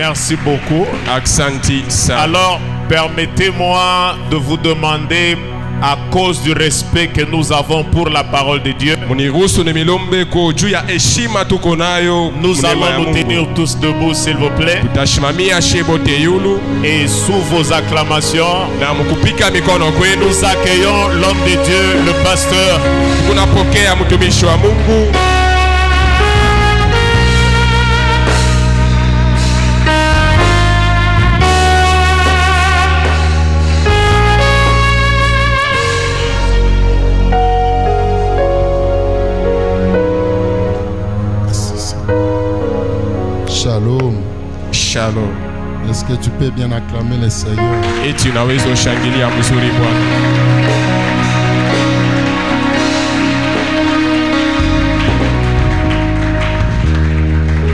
Merci beaucoup. Aksanti sana. Alors, permettez-moi de vous demander, à cause du respect que nous avons pour la parole de Dieu, nous allons nous tenir tous debout, s'il vous plaît. Et sous vos acclamations, nous accueillons l'homme de Dieu, le pasteur. Shalom. Shalom. Est-ce que tu peux bien acclamer le Seigneur? Et tu n'as pas shangilia mzuri Bwana.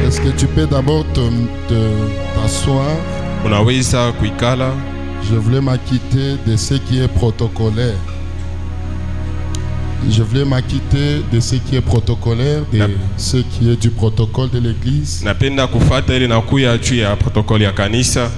Est-ce que tu peux d'abord t'asseoir? Unaweza kuikala. Je voulais m'acquitter de ce qui est protocolaire. Je voulais m'acquitter de ce qui est protocolaire, de ce qui est du protocole de l'église. Napenda kufuata ile nakuya juu ya protokoli ya kanisa.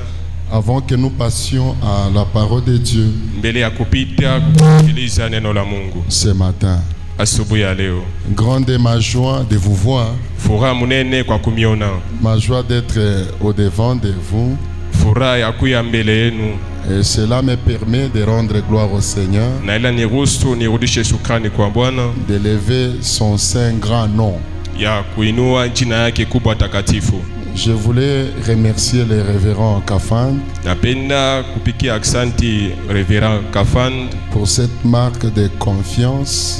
Avant que nous passions à la parole de Dieu. Mbele ya kupita kusikiliza neno la Mungu. Ce matin. Asubuhi ya leo. Grande est ma joie de vous voir. Furaha munene kwa kumiona. Ma joie d'être au devant de vous. Furaha ya kuya mbele yenu. Et cela me permet de rendre gloire au Seigneur, de lever son saint grand nom. Je voulais remercier le révérend Kafand pour cette marque de confiance.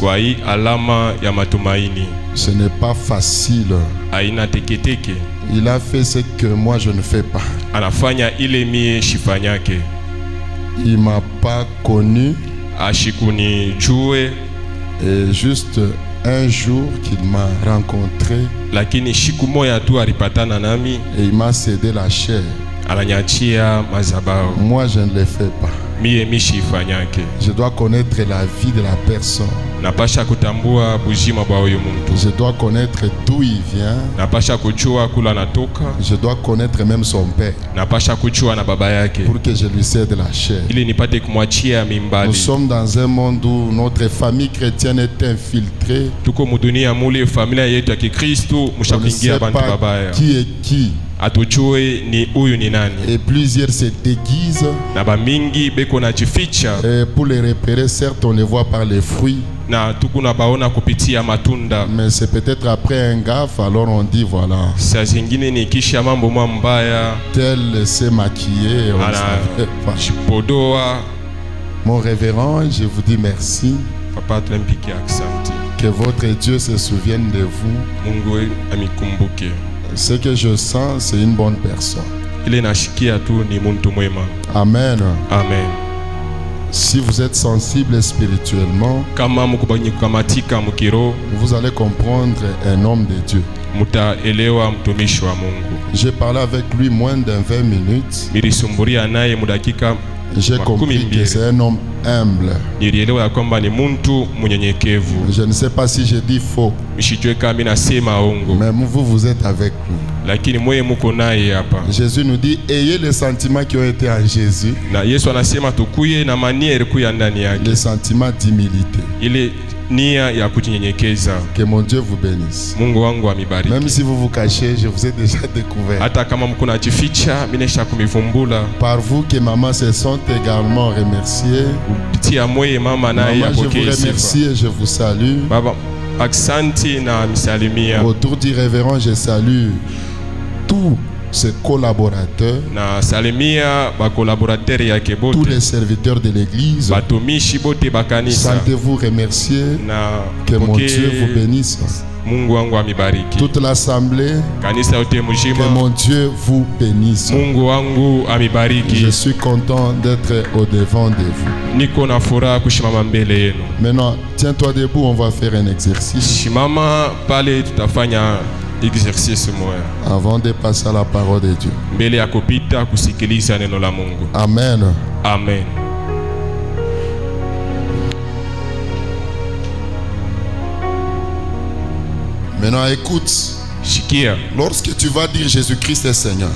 Ce n'est pas facile. Il a fait ce que moi je ne fais pas. Il ne m'a pas connu. Et juste un jour qu'il m'a rencontré, et il m'a cédé la chair. Moi je ne le fais pas. Je dois connaître la vie de la personne. Je dois connaître d'où il vient. Je dois connaître même son père pour que je lui cède la chair. Nous sommes dans un monde où notre famille chrétienne est infiltrée. On ne sait pas qui est qui. Et plusieurs se déguisent. Et pour les repérer, certes on les voit par les fruits. Mais c'est peut-être après un gaffe, alors on dit voilà. Tel s'est maquillé, on ne savait pas. Mon révérend, je vous dis merci. Que votre Dieu se souvienne de vous. Ce que je sens, c'est une bonne personne. Amen. Amen. Si vous êtes sensible spirituellement, vous allez comprendre un homme de Dieu. J'ai parlé avec lui moins de 20 minutes. J'ai compris que c'est un homme humble. Je ne sais pas si j'ai dit faux. Mais vous êtes avec lui. Jésus nous dit, ayez les sentiments qui ont été en Jésus. Les sentiments d'humilité. Que mon Dieu vous bénisse. Même si vous vous cachez, je vous ai déjà découvert. Par vous que maman se sont également remerciées. Maman, je vous remercie et je vous salue. Autour du révérend, je salue tous ses collaborateurs, tous les serviteurs de l'église. Sentez-vous remercier. Que mon Dieu vous bénisse. Toute l'assemblée, que mon Dieu vous bénisse. Je suis content d'être au devant de vous. Maintenant, tiens-toi debout, on va faire un exercice. Avant de passer à la parole de Dieu. Amen. Amen. Maintenant écoute. Lorsque tu vas dire Jésus-Christ est Seigneur,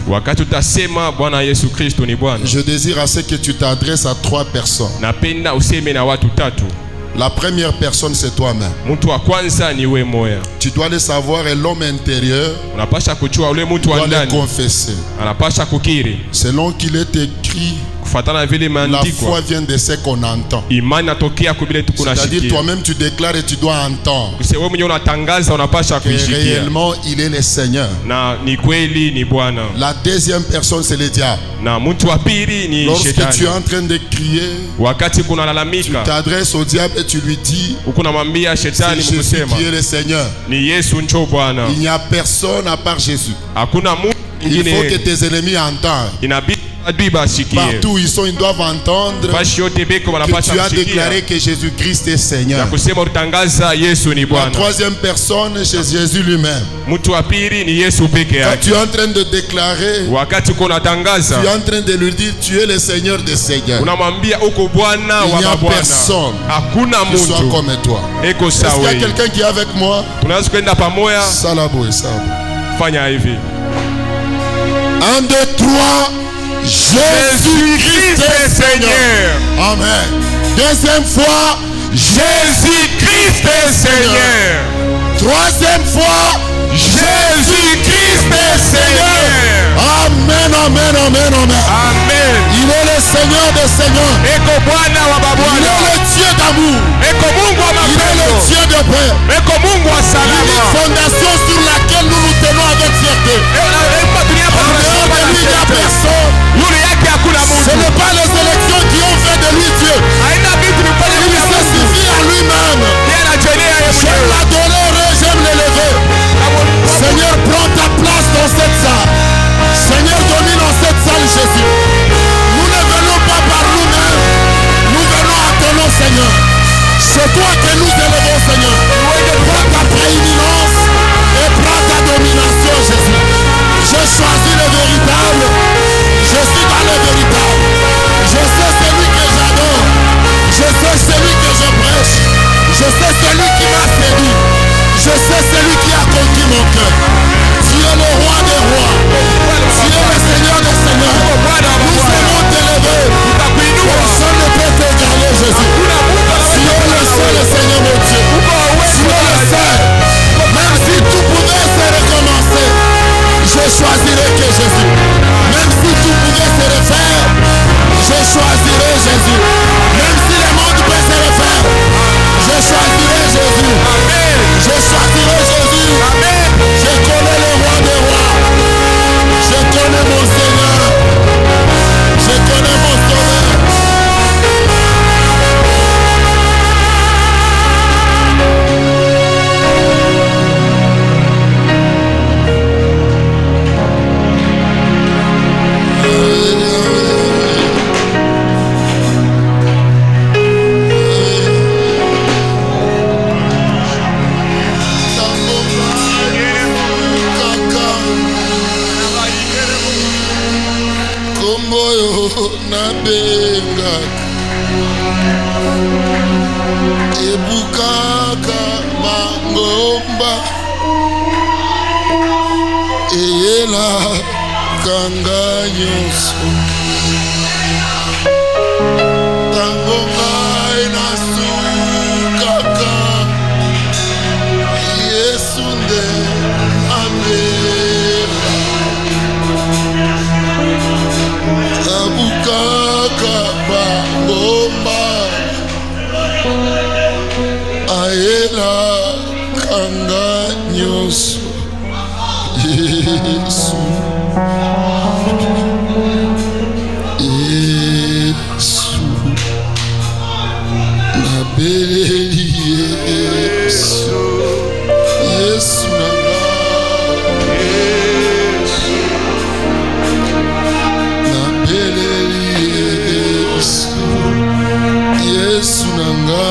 je désire à ce que tu t'adresses à 3 personnes. La première personne, c'est toi-même. Tu dois le savoir et l'homme intérieur doit le confesser. Selon qu'il est écrit, la foi vient de ce qu'on entend. C'est-à-dire toi-même tu déclares et tu dois entendre que réellement il est le Seigneur. La deuxième personne, c'est le diable. Lorsque tu es en train de crier, tu t'adresses au diable et tu lui dis, c'est Jésus qui est le Seigneur. Il n'y a personne à part Jésus. Il faut que tes ennemis entendent. Partout où ils sont, ils doivent entendre que tu as déclaré que Jésus-Christ est Seigneur. La troisième personne, c'est Jésus lui-même. Quand tu es en train de déclarer, tu es en train de lui dire, tu es le Seigneur des Seigneurs. Il n'y a personne qui soit comme toi. Est-ce qu'il y a quelqu'un qui est avec moi? Salabo et Salabo. 1, 2, 3. Jésus-Christ est Seigneur. Amen. Deuxième fois, Jésus-Christ est Seigneur. Troisième fois, Jésus-Christ est Seigneur. Amen, amen, amen, amen. Amen. Il est le Seigneur des Seigneurs. Il est le Dieu d'amour. Il est le Dieu de paix. Une fondation sur laquelle nous nous tenons avec fierté. En dehors de lui, il n'y a personne. Ce n'est pas les élections qui ont fait de lui Dieu. Il se suffit à lui-même. J'aime l'adorer, j'aime l'élever. Seigneur, prends ta place dans cette salle. Seigneur, domine dans cette salle, Jésus. Nous ne venons pas par nous-mêmes. Nous venons à ton nom, Seigneur. C'est toi que nous élevons, Seigneur. Prends ta prééminence et prends ta domination, Jésus. Je choisis le véritable. Je suis dans le véritable. Je sais celui que j'adore. Je sais celui que je prêche. Je sais celui qui m'a séduit. Je sais celui qui a conquis mon cœur. Tu es le roi des rois. Tu es le Seigneur des seigneurs. Nous allons t'élever. Personne ne peut t'égaler, Jésus. Tu es le seul Seigneur, mon Dieu. Tu es le seul. Même si tout pouvait se recommencer, je choisirai que Jésus. Même si tout pouvait se refaire, je choisirai Jésus. Même si le monde peut se refaire, je choisirai Jésus. Amen. Je choisirai Jésus. Amen. Je connais le roi des rois. Je connais mon Seigneur. Je connais mon Sauveur. Ebukaka mangomba eyela kanga nyonso tango ngai nasukaka Yesu nde amela ebukaka mangomba ayela kanga nyonso Yesu Yesu nabeleli Yesu Yesu nanga Yesu nabeleli Yesu Yesu nanga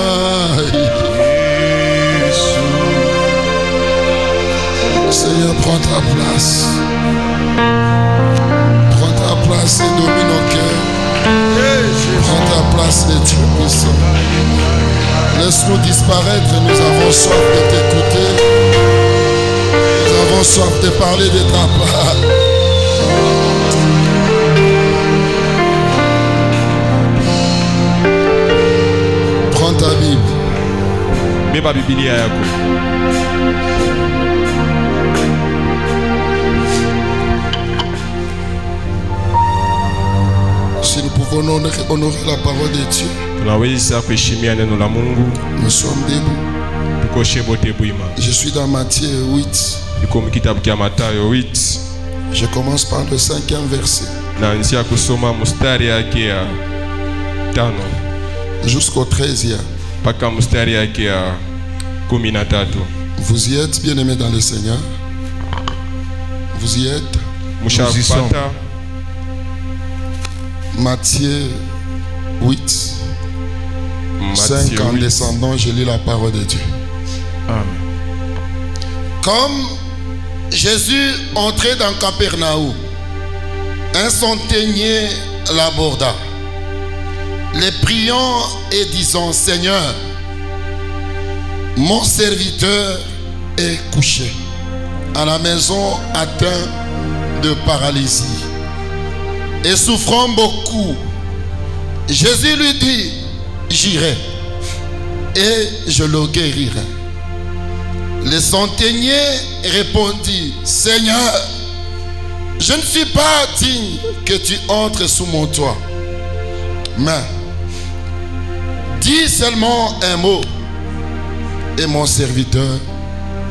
Seigneur, prends ta place. Prends ta place et domine nos cœurs. Prends ta place, les Dieu puissant. Laisse-nous disparaître, nous avons soif de t'écouter. Nous avons avons soif de parler de ta part. Prends ta Bible. Beba Biblia yako. Si nous pouvons honorer la parole de Dieu, nous sommes debout. Je suis dans Matthieu 8. Je commence par le 5e verset jusqu'au 13e. Vous y êtes, bien-aimés dans le Seigneur? Vous y êtes? Nous y sommes. Matthieu 8, 5, en descendant, je lis la parole de Dieu. Amen. Comme Jésus entrait dans Capernaum, un centenier l'aborda, les priant et disant: Seigneur, mon serviteur est couché à la maison, atteint de paralysie et souffrant beaucoup. Jésus lui dit: j'irai et je le guérirai. Le centenier répondit: Seigneur, je ne suis pas digne que tu entres sous mon toit, mais dis seulement un mot et mon serviteur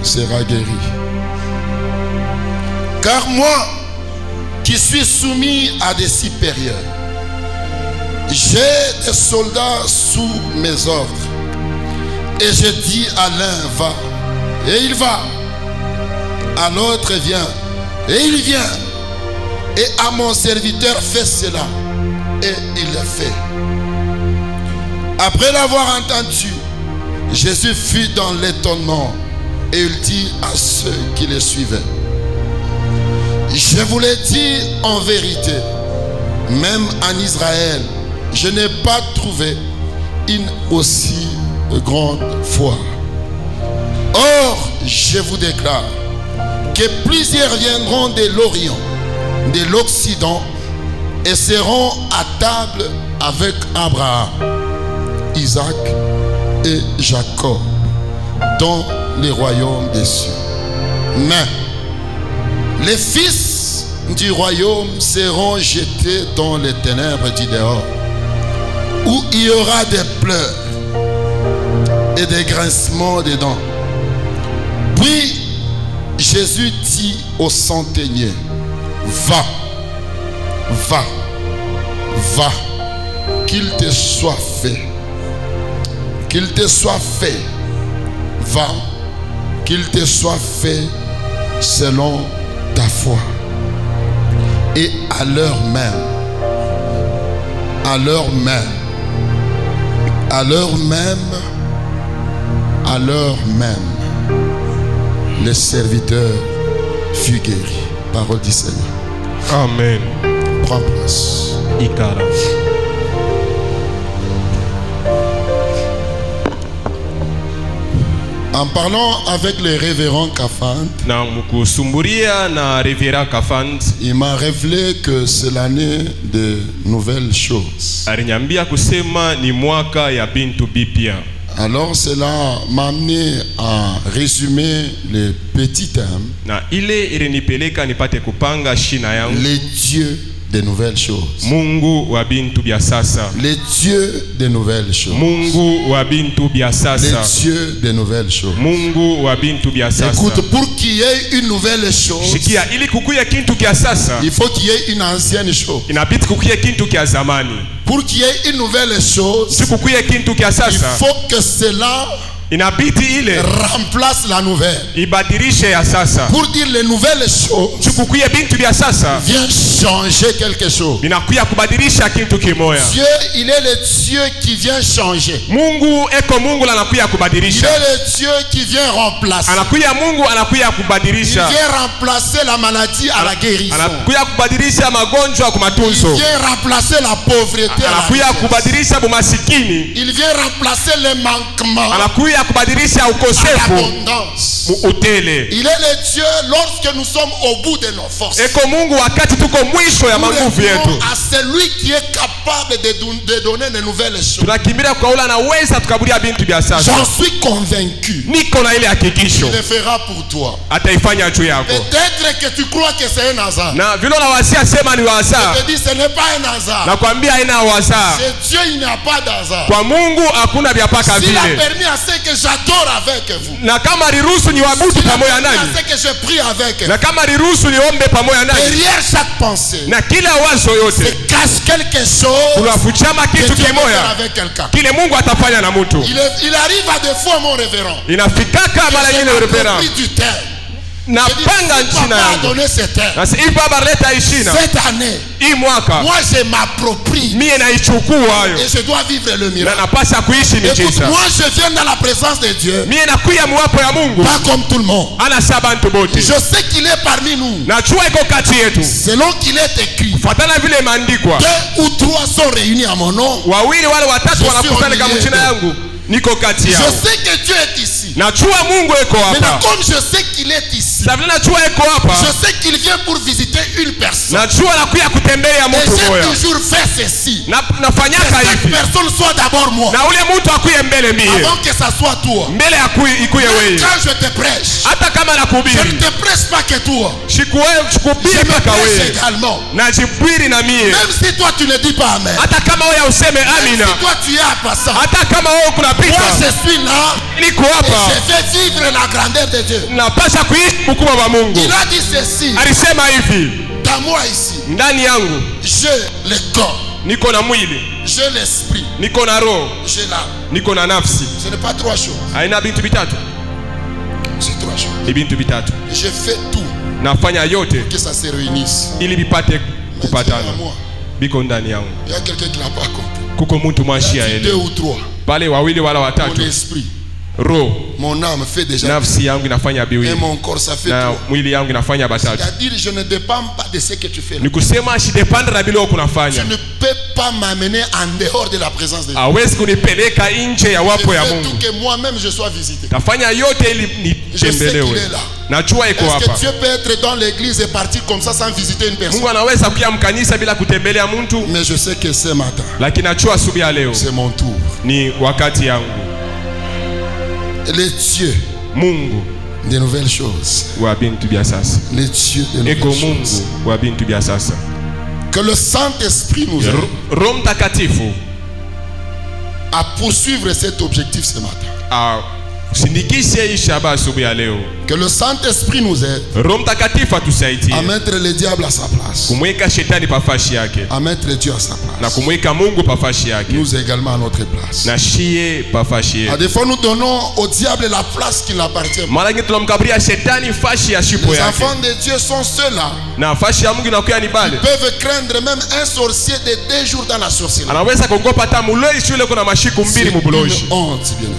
sera guéri. Car moi, qui suis soumis à des supérieurs, j'ai des soldats sous mes ordres, et je dis à l'un: va, et il va, à l'autre: viens, et il vient, et à mon serviteur: fais cela, et il le fait. Après l'avoir entendu, Jésus fut dans l'étonnement, et il dit à ceux qui le suivaient: je vous l'ai dit en vérité, même en Israël, je n'ai pas trouvé une aussi grande foi. Or, je vous déclare que plusieurs viendront de l'Orient, de l'Occident, et seront à table avec Abraham, Isaac et Jacob dans les royaumes des cieux. Mais les fils du royaume seront jetés dans les ténèbres du dehors, où il y aura des pleurs et des grincements de dents. Puis Jésus dit au centenier: va, va, va, qu'il te soit fait, qu'il te soit fait, va, qu'il te soit fait selon ta foi. Et à l'heure même, à l'heure même, à l'heure même, à l'heure même, le serviteur fut guéri. Parole du Seigneur. Amen. Prends place. Ikara. En parlant avec le révérend Kafand, il m'a révélé que c'est l'année de nouvelles choses. Alors cela m'a amené à résumer les petits termes. Les dieux des nouvelles choses. Mungu wa bintu bya sasa. Les dieux des nouvelles choses. Mungu wa bintu bya sasa. Les dieux des nouvelles choses. Mungu wa bintu bya sasa. Écoute, pour qu'il y ait une nouvelle chose, shikia ili kukuya kintu kya sasa, il faut qu'il y ait une ancienne chose. Inabidi kukuya kintu kya zamani. Pour qu'il y ait une nouvelle chose, il faut que cela inabidi ile remplace la nouvelle. Ibadilishe ya sasa. Pour dire les nouvelles choses, chukukuye bintu bya sasa, vient changer quelque chose. Binakuya kubadilisha kintu kimoya. Dieu, il est le Dieu qui vient changer. Mungu eko Mungu anakuya kubadilisha. Il est le Dieu qui vient remplacer. Anakuya Mungu anakuya kubadilisha. Il vient remplacer la maladie à la guérison. Anakuya kubadilisha magonjwa kwa matunzo. Il vient remplacer la pauvreté à la anakuya kubadilisha bumasikini. Il vient remplacer les manquements. Anakuya kubadilisha ukosefu Il est le Dieu lorsque nous sommes au bout de nos forces. À celui qui est capable de donner de nouvelles choses. J'en suis convaincu. Il le fera pour toi. Peut-être que tu crois que c'est un hasard. Je te dis, ce n'est pas un hasard. C'est Dieu, il n'y a pas d'hasard. S'il a permis à ce que j'adore avec vous. S'il a permis à ce que je prie avec vous. Derrière chaque pensée, se cache quelque chose que Dieu veut faire avec quelqu'un. Il arrive à des fois, mon révérend, et je m'approprie du terme. Cette année, moi je m'approprie et je dois vivre le miracle. Écoute, moi je viens dans la présence de Dieu, pas comme tout le monde. Je sais qu'il est parmi nous. Selon qu'il est écrit, 2 ou 3 sont réunis à mon nom. Je sais que Dieu est ici. Maintenant, comme je sais qu'il est ici, je sais qu'il vient pour visiter une personne. Et j'ai toujours fait ceci. Que cette personne soit d'abord moi, avant que ça soit toi. Même quand je te prêche, je ne te prêche pas que toi, je me prêche également. Même si toi tu ne dis pas amen, même si toi tu es à passant, moi je suis là et je vais vivre la grandeur de Dieu. Il a dit ceci: dans moi ici, j'ai le corps, j'ai l'esprit, j'ai l'âme. Ce n'est pas 3 choses. C'est 3 choses. Je fais tout pour que ça se réunisse. Il y a quelqu'un qui n'a pas compris. Il y a 2 ou 3. Mon esprit, mon âme fait déjà et mon corps ça fait tout. C'est-à-dire je ne dépends pas de ce que tu fais là. Tu ne peux pas m'amener en dehors de la présence de Dieu. Je fais tout que moi-même je sois visité. Je sais qu'il est là. Est-ce que Dieu peut être dans l'église et partir comme ça sans visiter une personne? Mais je sais que ce matin, c'est mon tour. Le Dieu de nouvelles choses. Le Dieu de nouvelles choses. Que le Saint-Esprit nous aide à poursuivre cet objectif ce matin. Que le Saint-Esprit nous aide à mettre le diable à sa place, à mettre Dieu à sa place, nous également à notre place. À des fois nous donnons au diable la place qui n'appartient pas. Les enfants de Dieu sont ceux-là. Ils peuvent craindre même un sorcier de 2 jours dans la sorcellerie. C'est une honte, bien-aimé.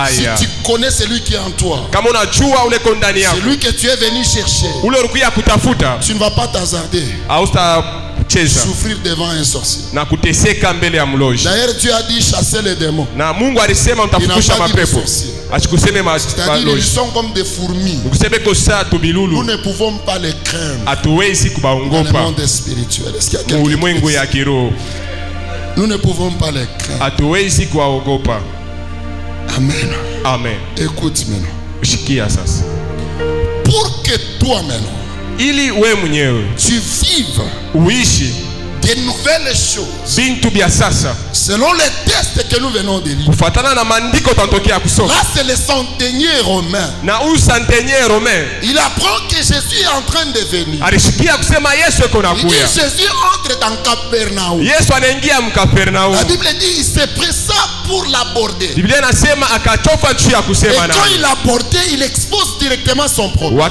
Si tu connais celui qui est en toi, celui que tu es venu chercher, tu ne vas pas t'hasarder souffrir devant un sorcier. D'ailleurs Dieu a dit chasser les démons. Il n'a pas dit les sorciers. C'est-à-dire ils sont comme des fourmis. Nous ne pouvons pas les craindre dans le monde spirituel. Est-ce qu'il y a quelqu'un qui dit? Nous ne pouvons pas les craindre. Amen. Amen. Écoute maintenant. Pour que toi maintenant tu vives de nouvelles choses selon les textes que nous venons de lire. Là c'est le centenier romain. Il apprend que Jésus est en train de venir. Il dit Jésus entre dans Capernaum. La Bible dit il s'est pressé pour l'aborder. Et quand il l'abordait, il expose directement son problème.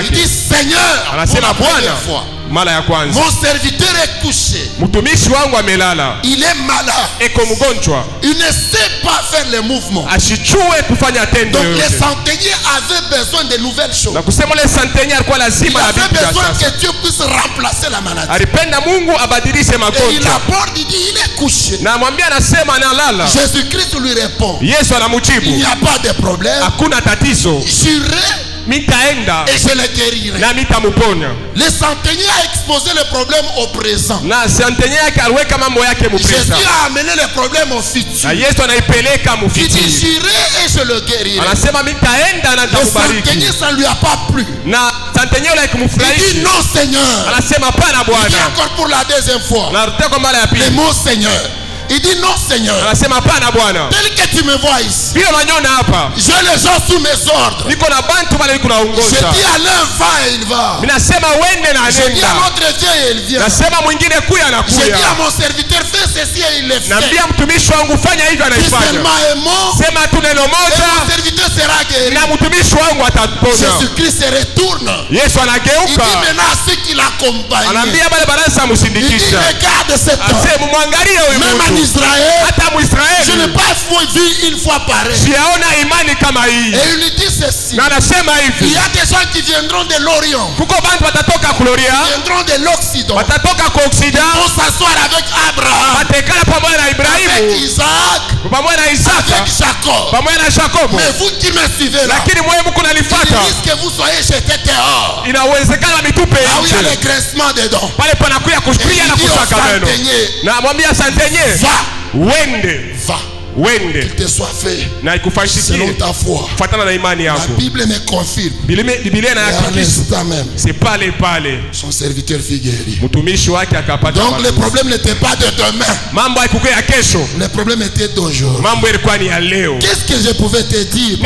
Il dit Seigneur, pour la première fois, mara ya kwanza. Mon serviteur est couché. Mtumishi wangu amelala. Il est malade. Eko mgonjwa. Il ne sait pas faire les mouvements. Asijue kufanya tendo yoyote. Donc les centeniers avaient besoin de nouvelles choses. Na kusema les centeniers alikuwa lazima na vitu vya sasa. Il avait besoin que Dieu puisse remplacer la maladie. Alipenda Mungu abadilishe magonjwa. Et il aborde, il dit il est couché. Na mwambia anasema analala. Jésus-Christ lui répond. Yesu anamjibu. Il n'y a pas de problème. Hakuna tatizo. J'irai mitaenda et je le guérirai. Na mitamuponya. Le centenier a exposé le problème au présent. Na centenier yake aliweka mambo yake mu présent. Jésus a amené le problème au futur. Na Yesu anaipeleka mu futur. Il dit j'irai et je le guérirai. Anasema mitaenda na nitakubariki. Le centenier ça lui a pas plu. Na centenier yule kumfurahisha. Il dit non Seigneur. Anasema pana Bwana. Il dit encore pour la deuxième fois. Na rudia kwa mara ya pili. Le mot Seigneur. Il dit non Seigneur. Anasema pana Bwana. Tel que tu me vois ici. Bila unaniona hapa. J'ai les gens sous mes ordres. Niko na bantu bale niko naongoza. Je dis à l'un va et il va. Ninasema uende na Je dis à l'autre viens et il vient. Nasema mwingine kuya na kuya. Je dis à mon serviteur fais ceci et il le fait. Naambia mtumishi wangu fanya hivyo anaifanya. Seulement un mot. Sema tu neno moja. Et mon serviteur sera guéri. Na mtumishi wangu atapona. Jésus-Christ se retourne. Yesu anageuka. Il dit maintenant à ceux qui l'accompagnent. Anaambia bale baranza msindikisha. Il dit regarde cet homme. Ase mumwangalie huyu mtu. Même en Israël. Je n'ai pas vu une fois pareil. Et il lui dit ceci. Il y a des gens qui viendront de l'Orient. Qui viendront de l'Occident. Qui vont s'asseoir avec Abraham. Avec Isaac. Avec Jacob. Mais vous qui me suivez là. Il risque que vous soyez jetés dehors. Là où il y a les grincements dedans. Et il dit au centenier. Va. Va. Qu'il te soit fait selon ta foi. La Bible me confirme. Et à l'instant même, son serviteur fut guéri. Donc le problème n'était pas de demain. Le problème était d'aujourd'hui. Qu'est-ce que je pouvais te dire?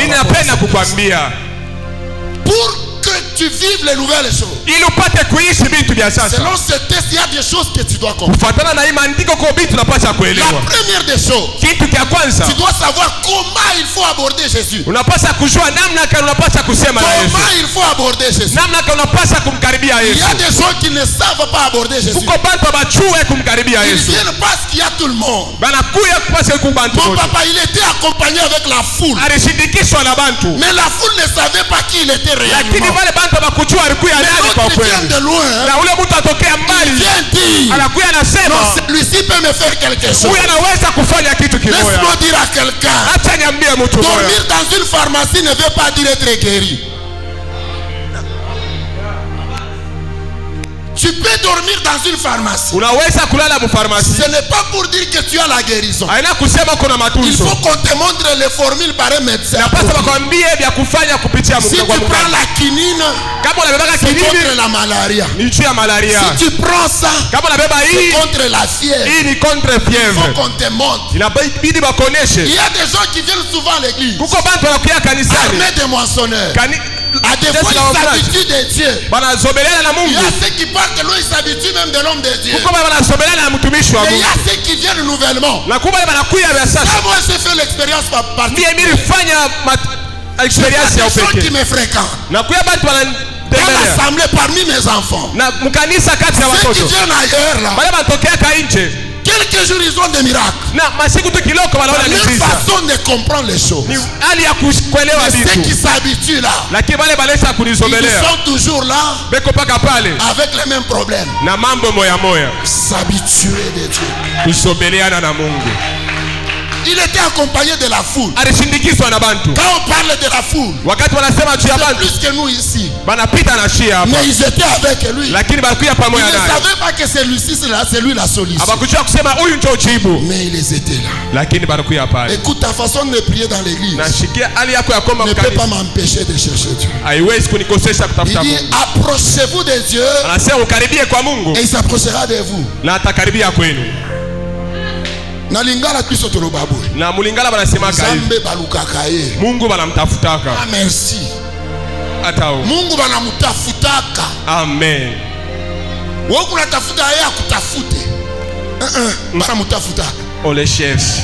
Pour que tu vives les nouvelles choses. Selon ce texte, il y a des choses que tu dois comprendre. La première des choses, tu dois savoir comment il faut aborder Jésus. Comment il faut aborder Jésus. Il y a des gens qui ne savent pas aborder Jésus. Ils viennent parce qu'il y a tout le monde. Mon papa, il était accompagné avec la foule. Mais la foule ne savait pas qui il était réellement. L'autre vient de loin. Il vient dire non, celui-ci peut me faire quelque chose. Laisse-moi dire à quelqu'un, dormir dans une pharmacie ne veut pas dire être guéri. Tu peux dormir dans une pharmacie. Ce n'est pas pour dire que tu as la guérison. Il faut qu'on te montre les formules par un médecin. Si tu prends la quinine, c'est contre la malaria. Si tu prends ça, c'est contre la fièvre. Il faut qu'on te montre. Il y a des gens qui viennent souvent à l'église armés de moissonneurs. À des fois, ils s'habituent de Dieu. Il y a ceux qui partent loin, ils s'habituent même de l'homme de Dieu. Et il y a ceux qui viennent nouvellement. Moi, j'ai fait l'expérience particulière. C'est des gens qui me fréquentent. Dans l'assemblée parmi mes enfants. Ceux qui viennent ailleurs là. Quelques jours ils ont des miracles. La même façon de comprendre les choses. Mais ceux qui s'habituent là, ils sont toujours là avec les mêmes problèmes. S'habituer de Dieu. Il était accompagné de la foule. Quand on parle de la foule, c'est plus que nous ici. Mais ils étaient avec lui. Ils ne savaient pas que c'est lui la solution. Mais ils étaient là. Écoute, ta façon de prier dans l'église ne peut pas m'empêcher de chercher Dieu. Il dit approchez-vous de Dieu et il s'approchera de vous. Na lingala Kristo tolobabu. Na mulingala banasemaka hivi. Zambe balukaka ye. Mungu banamtafutaka. Ah merci. Atao. Mungu banamtafutaka. Amen. Wewe unatafuta yeye akutafute. Banamtafutaka. On les cherche.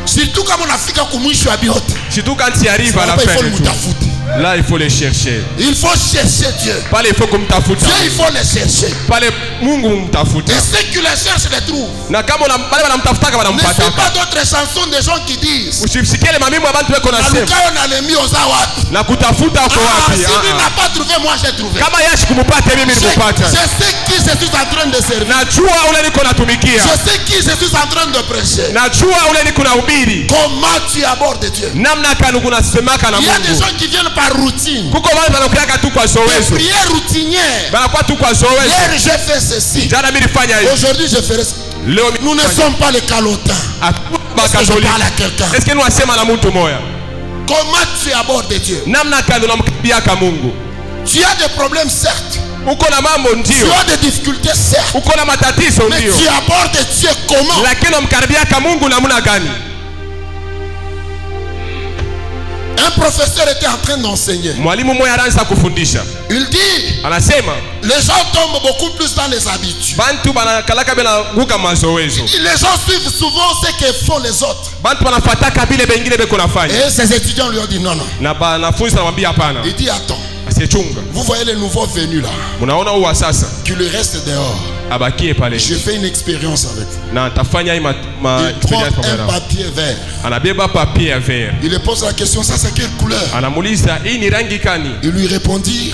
Surtout kama unafika kumwisho wa biote. Surtout quand tu arrives à la fin. Il faut mtafute. Là, il faut les chercher. Il faut chercher Dieu. Pale il faut kumtafuta. Dieu, il faut les chercher. Pale Mungu mtafuta. Et ceux qui les cherchent les trouvent. Na kama pale wanamtafutaka wanampata. Ne suis pas d'autres chansons des gens qui disent. Usifikirie mamimo ya bantu weko nasema. Alukayo na lemi ozawapi. Na kutafuta uko wapi? Si lui n'a pas trouvé, moi j'ai trouvé. Kama yashi kumupata mimi nilikupata. Je sais qui je suis en train de servir. Najua ule niko natumikia. Je sais qui je suis en train de prêcher. Najua ule niko nahubiri. Comment tu abordes Dieu? Namna kanu kunasemaka na Mungu. Il y a des gens qui viennent par routine. Kuko wale wanakuja tu kwa zowezo. Prière routinière. Banakuwa tu kwa zowezo. Hier j'ai fait ceci. Jana mimi nilifanya hivi. Aujourd'hui je ferai ça. Nous ne sommes pas les calotins. Est-ce que je parle à quelqu'un? Est-ce que nous asema na mtu moya? Comment tu abordes Dieu? Namna kanu namkibiaka Mungu. Tu as des problèmes certes. Uko na mambo ndio. Tu as des difficultés certes. Uko na matatizo mais ndio. Tu abordes Dieu comment? Lakini unamkaribiaka Mungu namna gani? Un professeur était en train d'enseigner. Mwalimu mmoja anaanza kufundisha. Il dit, anasema les gens tombent beaucoup plus dans les habitudes. Bantu banakalaka bena guka mazoezo. Les gens suivent souvent ce que font les autres. Bantu banafataka bile bengine beko nafanya. Et ses étudiants lui ont dit non non. Na banafunzi anamwambia hapana. Il dit attends. Asichunga. Vous voyez les nouveaux venus là. Munaona huwa sasa. Qui le reste dehors. Abakie pale. J'ai fait une expérience avec vous. Na tafanya ma expérience avec un papier vert. Anabeba papier vert. Il lui pose la question, ça c'est quelle couleur? Anamuuliza hii ni rangi gani? Il lui répondit,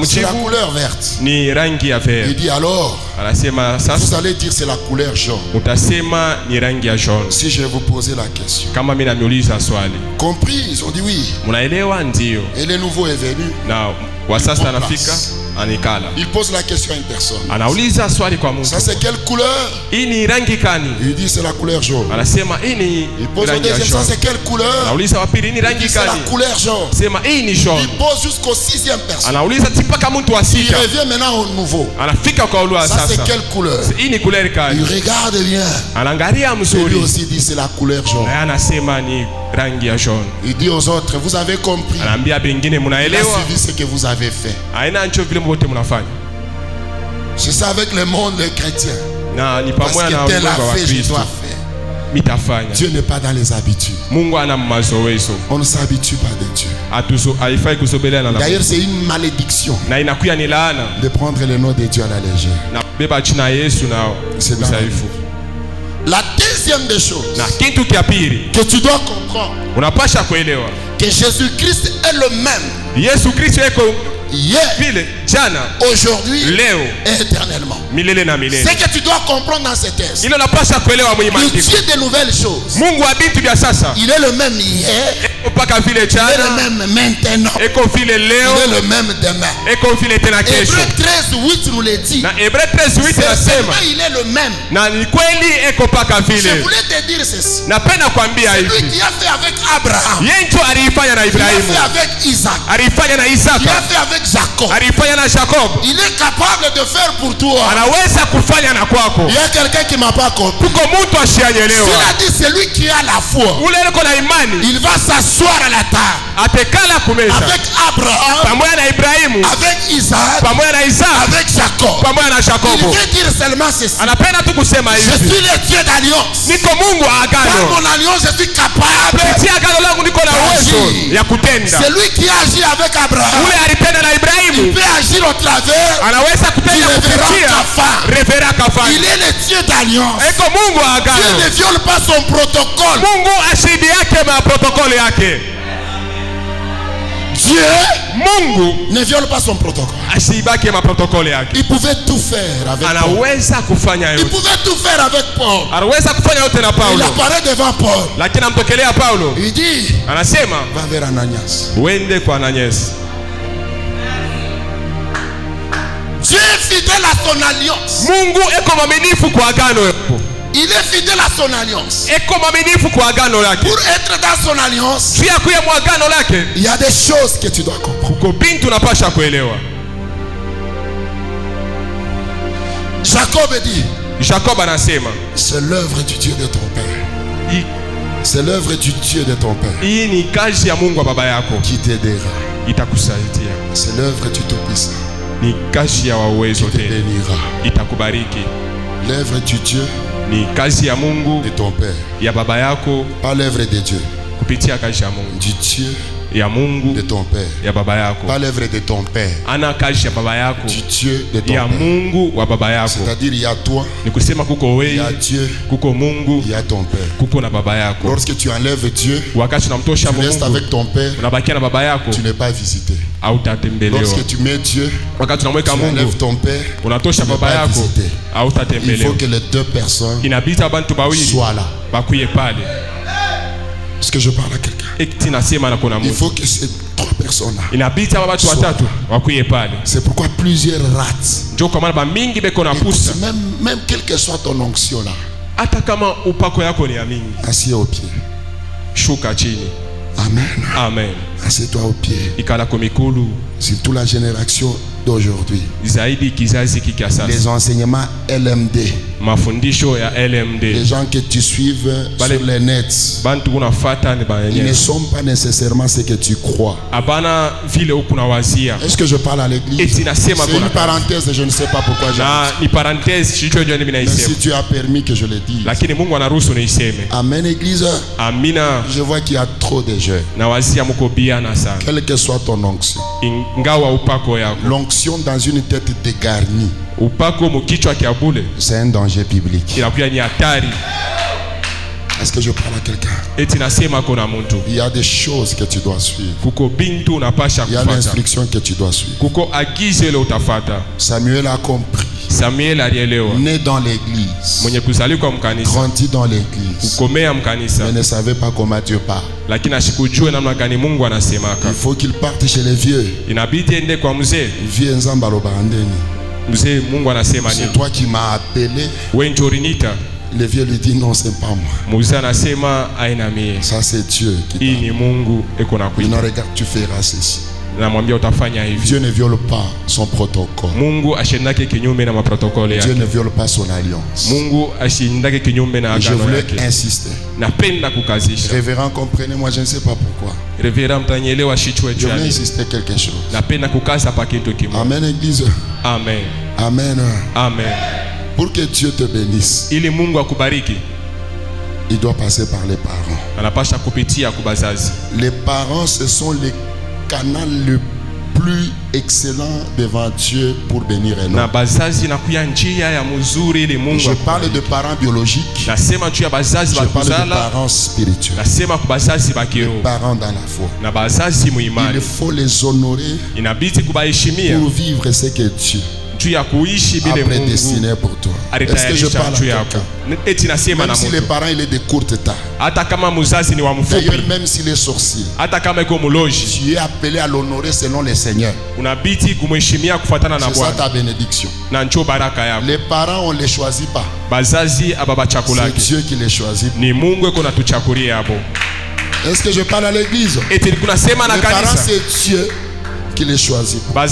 c'est la couleur verte. Ni rangi ya vert. Il dit alors, anasema sasa vous allez dire c'est la couleur jaune. Utasema ni rangi ya jaune. Si je vais vous poser la question. Kama mimi namiuliza swali. Compris? Ils ont dit oui. Munaelewa ndio. Et le nouveau est venu. Na wasasa anafika anikala. Il pose la question à une personne. Anauliza swali kwa mtu. Ça c'est quelle couleur? Hii ni rangi gani? Il dit c'est la couleur jaune. Anasema hii ni il pose au deuxième, ça c'est quelle couleur? Anauliza wa pili ni rangi gani? C'est la couleur jaune. Sema hii ni jaune. Il pose jusqu'au sixième personne. Anauliza mpaka mtu wa sita. Il revient maintenant au nouveau. Anafika kwa ule sasa. Ça c'est quelle couleur? Hii ni couleur gani? Il regarde bien. Anaangalia mzuri. Lui aussi dit c'est la couleur jaune. Na anasema ni rangi ya jaune. Il dit aux autres, vous avez compris. Anaambia bengine mnaelewa. Il a suivi ce que vous avez fait. Aina ncho vile mwote mnafanya. C'est ça avec le monde chrétien. Na ni pamoja na Mungu wa Kristo. Mitafanya. Dieu n'est pas dans les habitudes. Mungu ana mazoezo. On ne s'habitue pas de Dieu. Atuzo haifai kusobelana na. D'ailleurs c'est une malédiction. Na inakuya ni laana. De prendre le nom de Dieu à la légère. Na beba jina Yesu na usaifu. La deuxième des choses. Na kitu kia pili. Que tu dois comprendre. Unapasha kuelewa. Que Jésus-Christ est le même. Yesu Kristo eko hier, vile jana, aujourd'hui, leo et éternellement. Milele na milele. Ce que tu dois comprendre dans ces textes. Ilo napasha kuelewa mwenye maandiko. Il dit de nouvelles choses. Mungu wa vitu vya sasa. Il est le même hier. Mpaka vile jana. Il est le même maintenant. Eko vile leo. Il est le même demain. Eko vile tena kesho. Hébreux 13:8 nous le dit. Na Hébreux 13:8 nasema. Il est le même. Na ni kweli eko paka vile. Je voulais te dire ceci. Napenda kuambia hivi. Celui qui a fait avec Abraham. Yeye ndio alifanya na Ibrahimu. Il a fait avec Isaac. Alifanya na Isaka. Il a fait avec Jacob. Alifanya na Jacob. Il est capable de faire pour toi. Anaweza kufanya na kwako. Il y a quelqu'un qui m'a pas compris. Kuko mtu ashianyelewa. S'il a dit celui qui a la foi. Ule yuko na imani. Il va s'asseoir à la table. Atekala kumeza. Avec Abraham. Pamoja na Ibrahimu. Avec Isaac. Pamoja na Isaka. Avec Jacob. Pamoja na Jacob. Il veut dire seulement ceci. Anapenda tu kusema hivi. Je suis le Dieu d'alliance. Niko Mungu wa agano. Par mon alliance je suis capable. Kupitia agano langu niko na uwezo ya kutenda. Celui qui agit avec Abraham. Ule alitenda na Ibrahimu. Il peut agir au travers. Anaweza kutenda kupitia Revera Kafani. Il est le Dieu d'alliance. Eko Mungu wa agano. Dieu ne viole pas son protocole. Mungu ashidi yake na protokoli yake. Dieu Mungu ne viole pas son protocole. Ashibaki ma protokoli yake. Il pouvait tout faire avec Paul. Anaweza kufanya yote. Il pouvait tout faire avec Paul. Anaweza kufanya yote na Paulo. Il apparaît devant Paul. Lakini amtokelea Paulo. Il dit, anasema, va vers Ananias. Wende kwa Ananias. Dieu est fidèle à son alliance. Mungu eko mwaminifu kwa agano yako. Il est fidèle à son alliance. Eko mwaminifu kwa agano lake. Pour être dans son alliance, il y a des choses que tu dois comprendre. Jacob dit, Jacob anasema, c'est l'œuvre du Dieu de ton père. C'est l'œuvre du Dieu de ton père qui t'aidera. C'est l'œuvre du Tout-Puissant qui te bénira. L'œuvre du Dieu ni kazi ya Mungu de ton père. Ya baba yako, pas l'œuvre de Dieu. Kupitia kazi ya Mungu. Du Dieu ya Mungu, de ton père. ya baba yako. Pas l'œuvre de ton père. Ana kazi ya baba yako. Du Dieu de ton ya père. Mungu wa baba yako. C'est-à-dire il y a toi. Ni kusema kuko wewe. Il y a Dieu. Kuko Mungu. Il y a ton père. Kuko na baba yako. Lorsque tu enlèves Dieu, wakati unamtosha tu restes Mungu, avec ton père. unabakia na baba yako. Tu n'es pas visité. Hautatembelewa. Lorsque tu mets Dieu, wakati unamweka tu Mungu, enlèves ton père. unatosha baba yako. Il faut que les deux personnes inabidi abantu bawili soient là. bakuye pale. Est-ce que je parle à quelqu'un? Il faut que ces trois personnes-là. C'est pourquoi plusieurs ratent. Même quelle que soit ton onction là. Assis au pied. Amen. Amen. Assieds-toi au pied. C'est toute la génération d'aujourd'hui. Les enseignements LMD. Les gens que tu suives sur les nets, ils ne sont pas nécessairement ce que tu crois. Est-ce que je parle à l'église? C'est une parenthèse, je ne sais pas pourquoi mais si tu as permis que je le dise. Amen, église. Je vois qu'il y a trop de jeunes. Quelle que soit ton onction. L'onction dans une tête dégarnie, c'est un danger biblique. Est-ce que je parle à quelqu'un? Il y a des choses que tu dois suivre. Il y a l'instruction que tu dois suivre. Samuel a compris. Né dans l'église, grandi dans l'église, mais ne savait pas comment Dieu parle. Il faut qu'il parte chez les vieux. Vieux Nzambalo Barandeni. C'est toi qui m'as appelé. Le vieux lui dit non, c'est pas moi. Ça c'est Dieu qui parle. Il nous regarde, tu feras ceci. Dieu ne viole pas son protocole. Dieu ne viole pas son alliance. Je voulais insister. Révérend, comprenez-moi, je ne sais pas pourquoi. Je voulais insister quelque chose. Amen, église. Amen. Amen. Amen. Pour que Dieu te bénisse, il doit passer par les parents. Les parents, ce sont les canal le plus excellent devant Dieu pour bénir un homme. Je parle de parents biologiques. Je parle de parents spirituels. Les parents dans la foi. Il faut les honorer pour vivre ce que Dieu a prédestiné pour toi. Est-ce que je parle à quelqu'un? Même si les parents il est de courte taille. D'ailleurs même s'il est sorcier, tu es appelé à l'honorer selon le Seigneur. C'est ça ta bénédiction. Les parents on ne les choisit pas. C'est Dieu qui les choisit. Est-ce que je parle à l'église? Les parents c'est Dieu qui les choisit. Même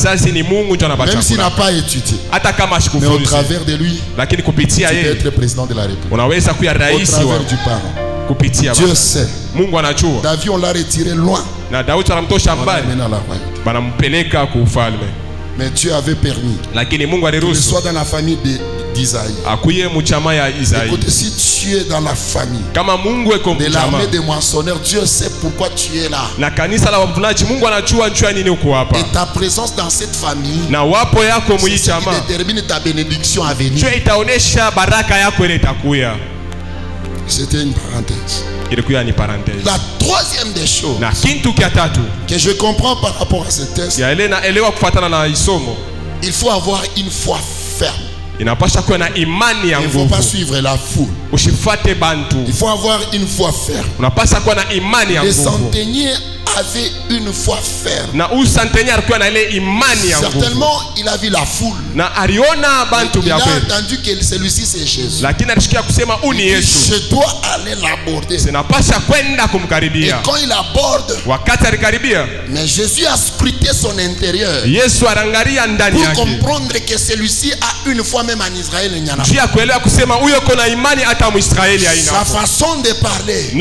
s'il n'a pas étudié, mais au travers de lui, tu peux être président de la République. Au travers du parent. Dieu sait. David on l'a retiré loin. Mais Dieu avait permis qu'il soit dans la famille d'Isaïe. Écoute, si tu es dans la famille de l'armée des moissonneurs, Dieu sait pourquoi tu es là. Et ta présence dans cette famille, c'est ce qui détermine ta bénédiction à venir. C'était une parenthèse. La troisième des choses que je comprends par rapport à ce texte, il faut avoir une foi ferme. Il ne faut pas suivre la foule. Il faut avoir une foi ferme. Les centeniers avaient une foi ferme. Certainement, il a vu la foule. Il a entendu que celui-ci c'est Jésus. Il dit, je dois aller l'aborder. Et quand il aborde, mais Jésus a scruté son intérieur pour comprendre que celui-ci a une foi même en Israël. Sa façon de parler,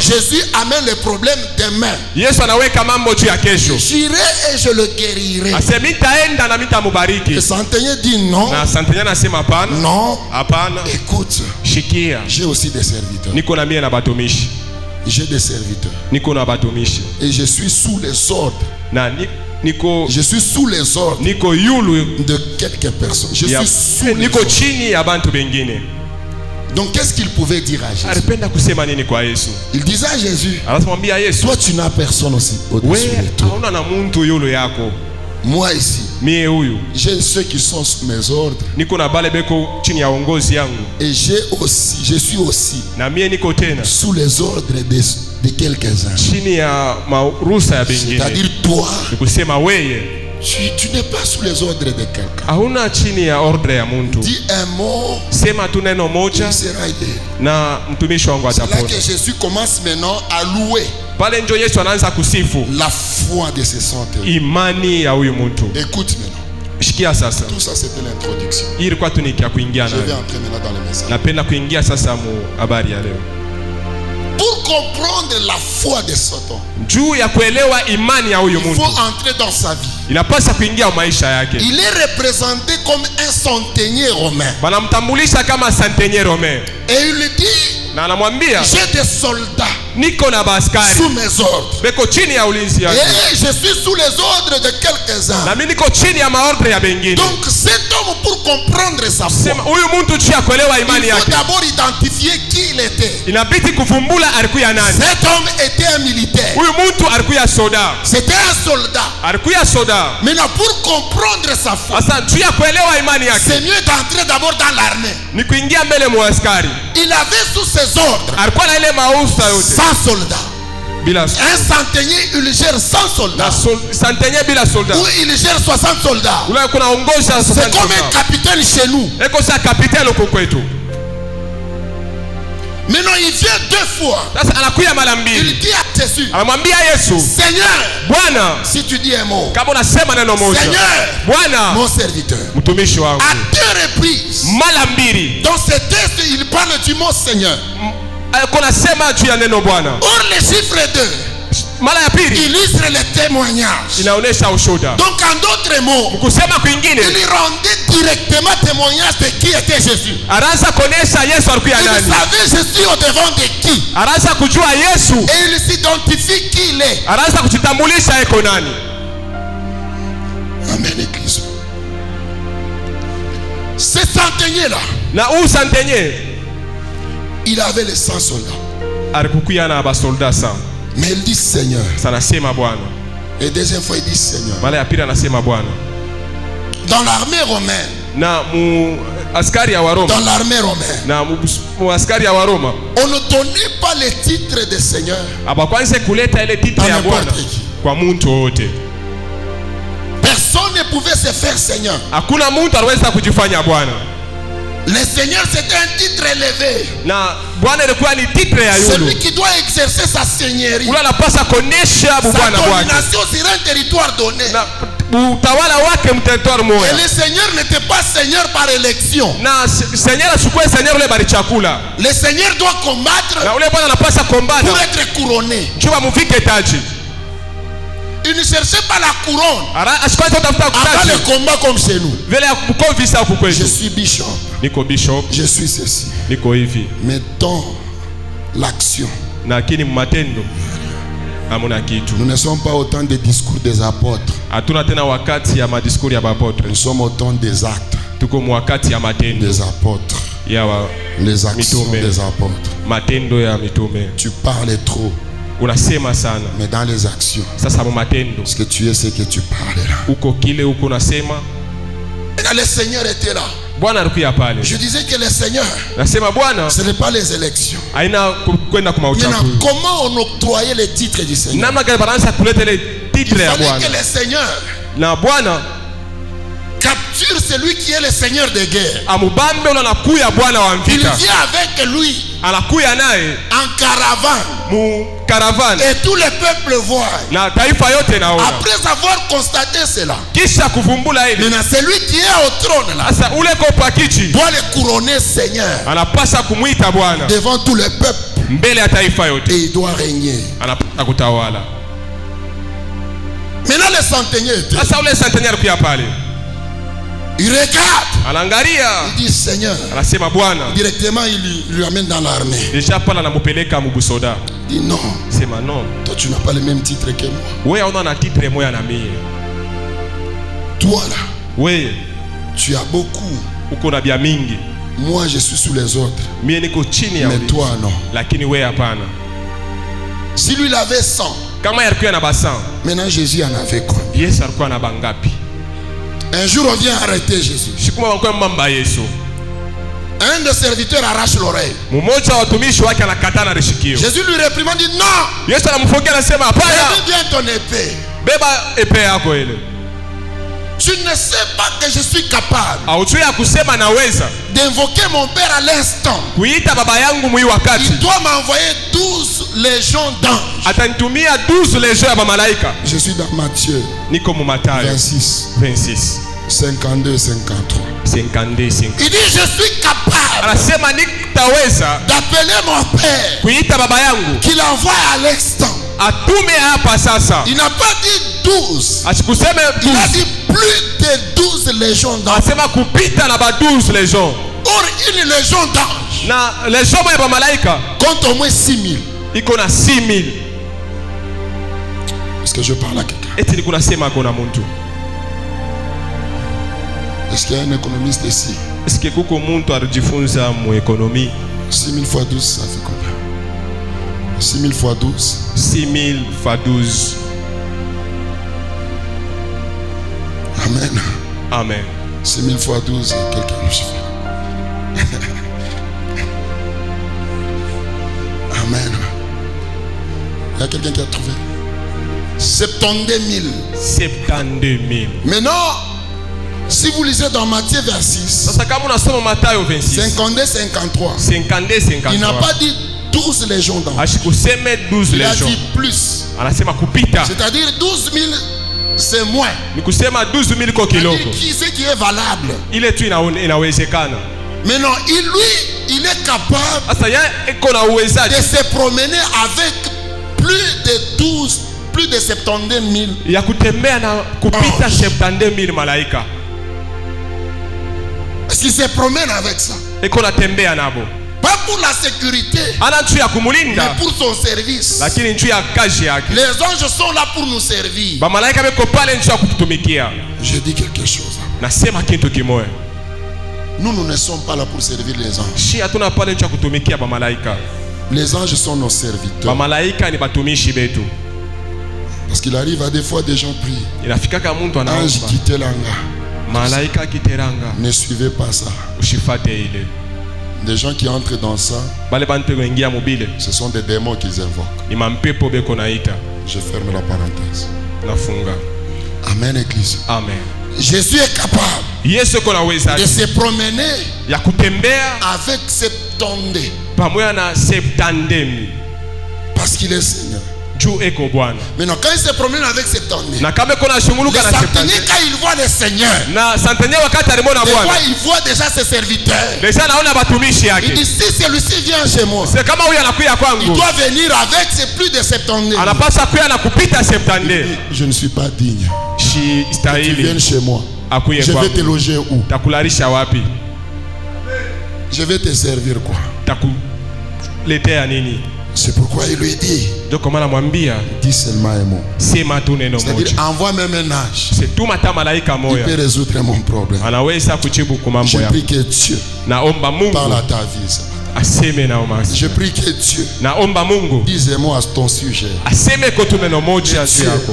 Jésus amène le problème demain. J'irai et je le guérirai. Le centenier dit non. Non. Écoute, j'ai aussi des serviteurs. J'ai des serviteurs. Niko na batumishi. Et je suis sous les ordres. Je suis sous les ordres de quelques personnes. Je suis sous les ordres. Donc qu'est-ce qu'il pouvait dire à Jésus? Il disait à Jésus, toi tu n'as personne aussi au-dessus de toi. Moi ici, j'ai ceux qui sont sous mes ordres. Et je suis aussi sous les ordres de quelques-uns. C'est-à-dire toi, tu n'es pas sous les ordres de quelqu'un. Dis un mot, il sera aidé. C'est là que Jésus commence maintenant à louer la foi de ses saints. Écoute maintenant. Tout ça c'était l'introduction. Je vais entrer maintenant dans le message. Pour comprendre la foi de Satan, il faut entrer dans sa vie. Il est représenté comme un centenier romain. Et il dit, j'ai des soldats sous mes ordres. Et je suis sous les ordres de quelques-uns. Donc cet homme, pour comprendre sa foi, il faut d'abord identifier qui il était. Cet homme était un militaire. C'était un soldat. Maintenant, pour comprendre sa foi, c'est mieux d'entrer d'abord dans l'armée. Il avait sous ses ordres 100 soldats. Un centenier, il gère 100 soldats. Ou il gère 60 soldats. C'est comme un capitaine chez nous. Maintenant il vient 2 fois. Il dit à Jésus, Seigneur, si tu dis un mot, Seigneur, mon serviteur. À 2 reprises, dans ce texte il parle du mot Seigneur. Or le chiffre 2 illustre le témoignage. Donc en d'autres mots, il rendait directement témoignage de qui était Jésus. Il savait Jésus au devant de qui. Et il s'identifie qui il est. Amen, l'église. Ce centenier là, il avait les 100 soldats. Mais il dit Seigneur. Et deuxième fois il dit Seigneur. Dans l'armée romaine. Dans l'armée romaine. On ne donnait pas les titres de Seigneur à n'importe qui. Personne ne pouvait se faire Seigneur. Le Seigneur c'était un titre élevé. Celui qui doit exercer sa seigneurie, sa domination sur un territoire donné. Et le Seigneur n'était pas Seigneur par élection. Le Seigneur doit combattre pour être couronné. Il ne cherchait pas la couronne avant le combat comme chez nous. Je suis bishop. Je suis ceci. Mais dans l'action, nous ne sommes pas autant des discours des apôtres. Nous sommes autant des actes des apôtres. Les actions des apôtres. Tu parles trop. Mais dans les actions, est-ce que tu es ce que tu parles là? Et le Seigneur était là. Je disais que le Seigneur, ce n'est pas les élections. Maintenant, comment on octroyait les titres du Seigneur? Il fallait que le Seigneur capture celui qui est le Seigneur de guerre. Il vient avec lui en caravane. Et tout le peuple voit. Après avoir constaté cela, maintenant celui qui est au trône là doit le couronner Seigneur devant tout le peuple. Et il doit régner. Maintenant le centenier était. Il regarde. Anaangalia. Il dit Seigneur. Anasema Bwana. Directement il lui amène dans l'armée. Déjà pala namupeleka mubusoda. Il dit non. Sema non. Toi tu n'as pas le même titre que moi. Wewe una na titre moya na mie. Toi là. Wewe tu as beaucoup. Uko na bia mingi. Moi je suis sous les autres. Mie niko chini ya mais toi non. Lakini wewe hapana. Si lui il avait 100. Kama yalikuwa na ba100. Maintenant Jésus en avait combien? Yesu alikuwa na bangapi? Un jour on vient arrêter Jésus. Shikuma kwa mamba Yesu. Un des serviteurs arrache l'oreille. Mmoja wa watumishi wake anakata na rishikio. Jésus lui réprimande, dit non. Yesu anamfokea anasema hapana. Lève bien ton épée. Beba épée yako ile. Tu ne sais pas que je suis capable d'invoquer mon père à l'instant. Il doit m'envoyer 12 légions d'anges. Je suis dans Matthieu 26 52 53. Il dit je suis capable d'appeler mon père qu'il envoie à l'instant. Il n'a pas dit 12. Il a dit plus de 12 légions d'anges. Or une légion d'anges compte au moins 6 000. Est-ce que je parle à quelqu'un? Est-ce qu'il y a un économiste ici? 6 000 fois 12 ça fait combien? 6 000 fois 12. 6 000 fois 12. Amen. Amen. 6 000 fois 12, quelqu'un nous suffit. Amen. Il y a quelqu'un qui a trouvé 72 000. 72 000. Maintenant, si vous lisez dans Matthieu 26, 52 53, il n'a pas dit 12 légions d'anges. Il a dit plus. C'est-à-dire 12 000 c'est moins. Qui c'est qui est valable? Maintenant, il est capable de se promener avec plus de 72 000 anges. S'il se promène avec ça, pas pour la sécurité, mais pour son service. Les anges sont là pour nous servir. Je dis quelque chose. Nous ne sommes pas là pour servir les anges. Les anges sont nos serviteurs. Parce qu'il arrive à des fois des gens prient. Ange quittez l'anga. Ne suivez pas ça. Des gens qui entrent dans ça, ce sont des démons qu'ils invoquent. Je ferme la parenthèse. Amen, Église. Amen. Jésus est capable de se promener avec 72. Parce qu'il est Seigneur. Maintenant, quand il se promène avec 72, le centenier, quand il voit le Seigneur, des fois il voit déjà ses serviteurs. Il dit si celui-ci vient chez moi, il doit venir avec ses plus de 72. Je ne suis pas digne. Que tu viennes chez moi. Je vais te loger où? Je vais te servir quoi? C'est pourquoi il lui dit, dis seulement un mot. C'est-à-dire envoie même un ange. Il peut résoudre mon problème. Je prie que Dieu parle à ta vie. Je prie que Dieu dise un mot à ton sujet.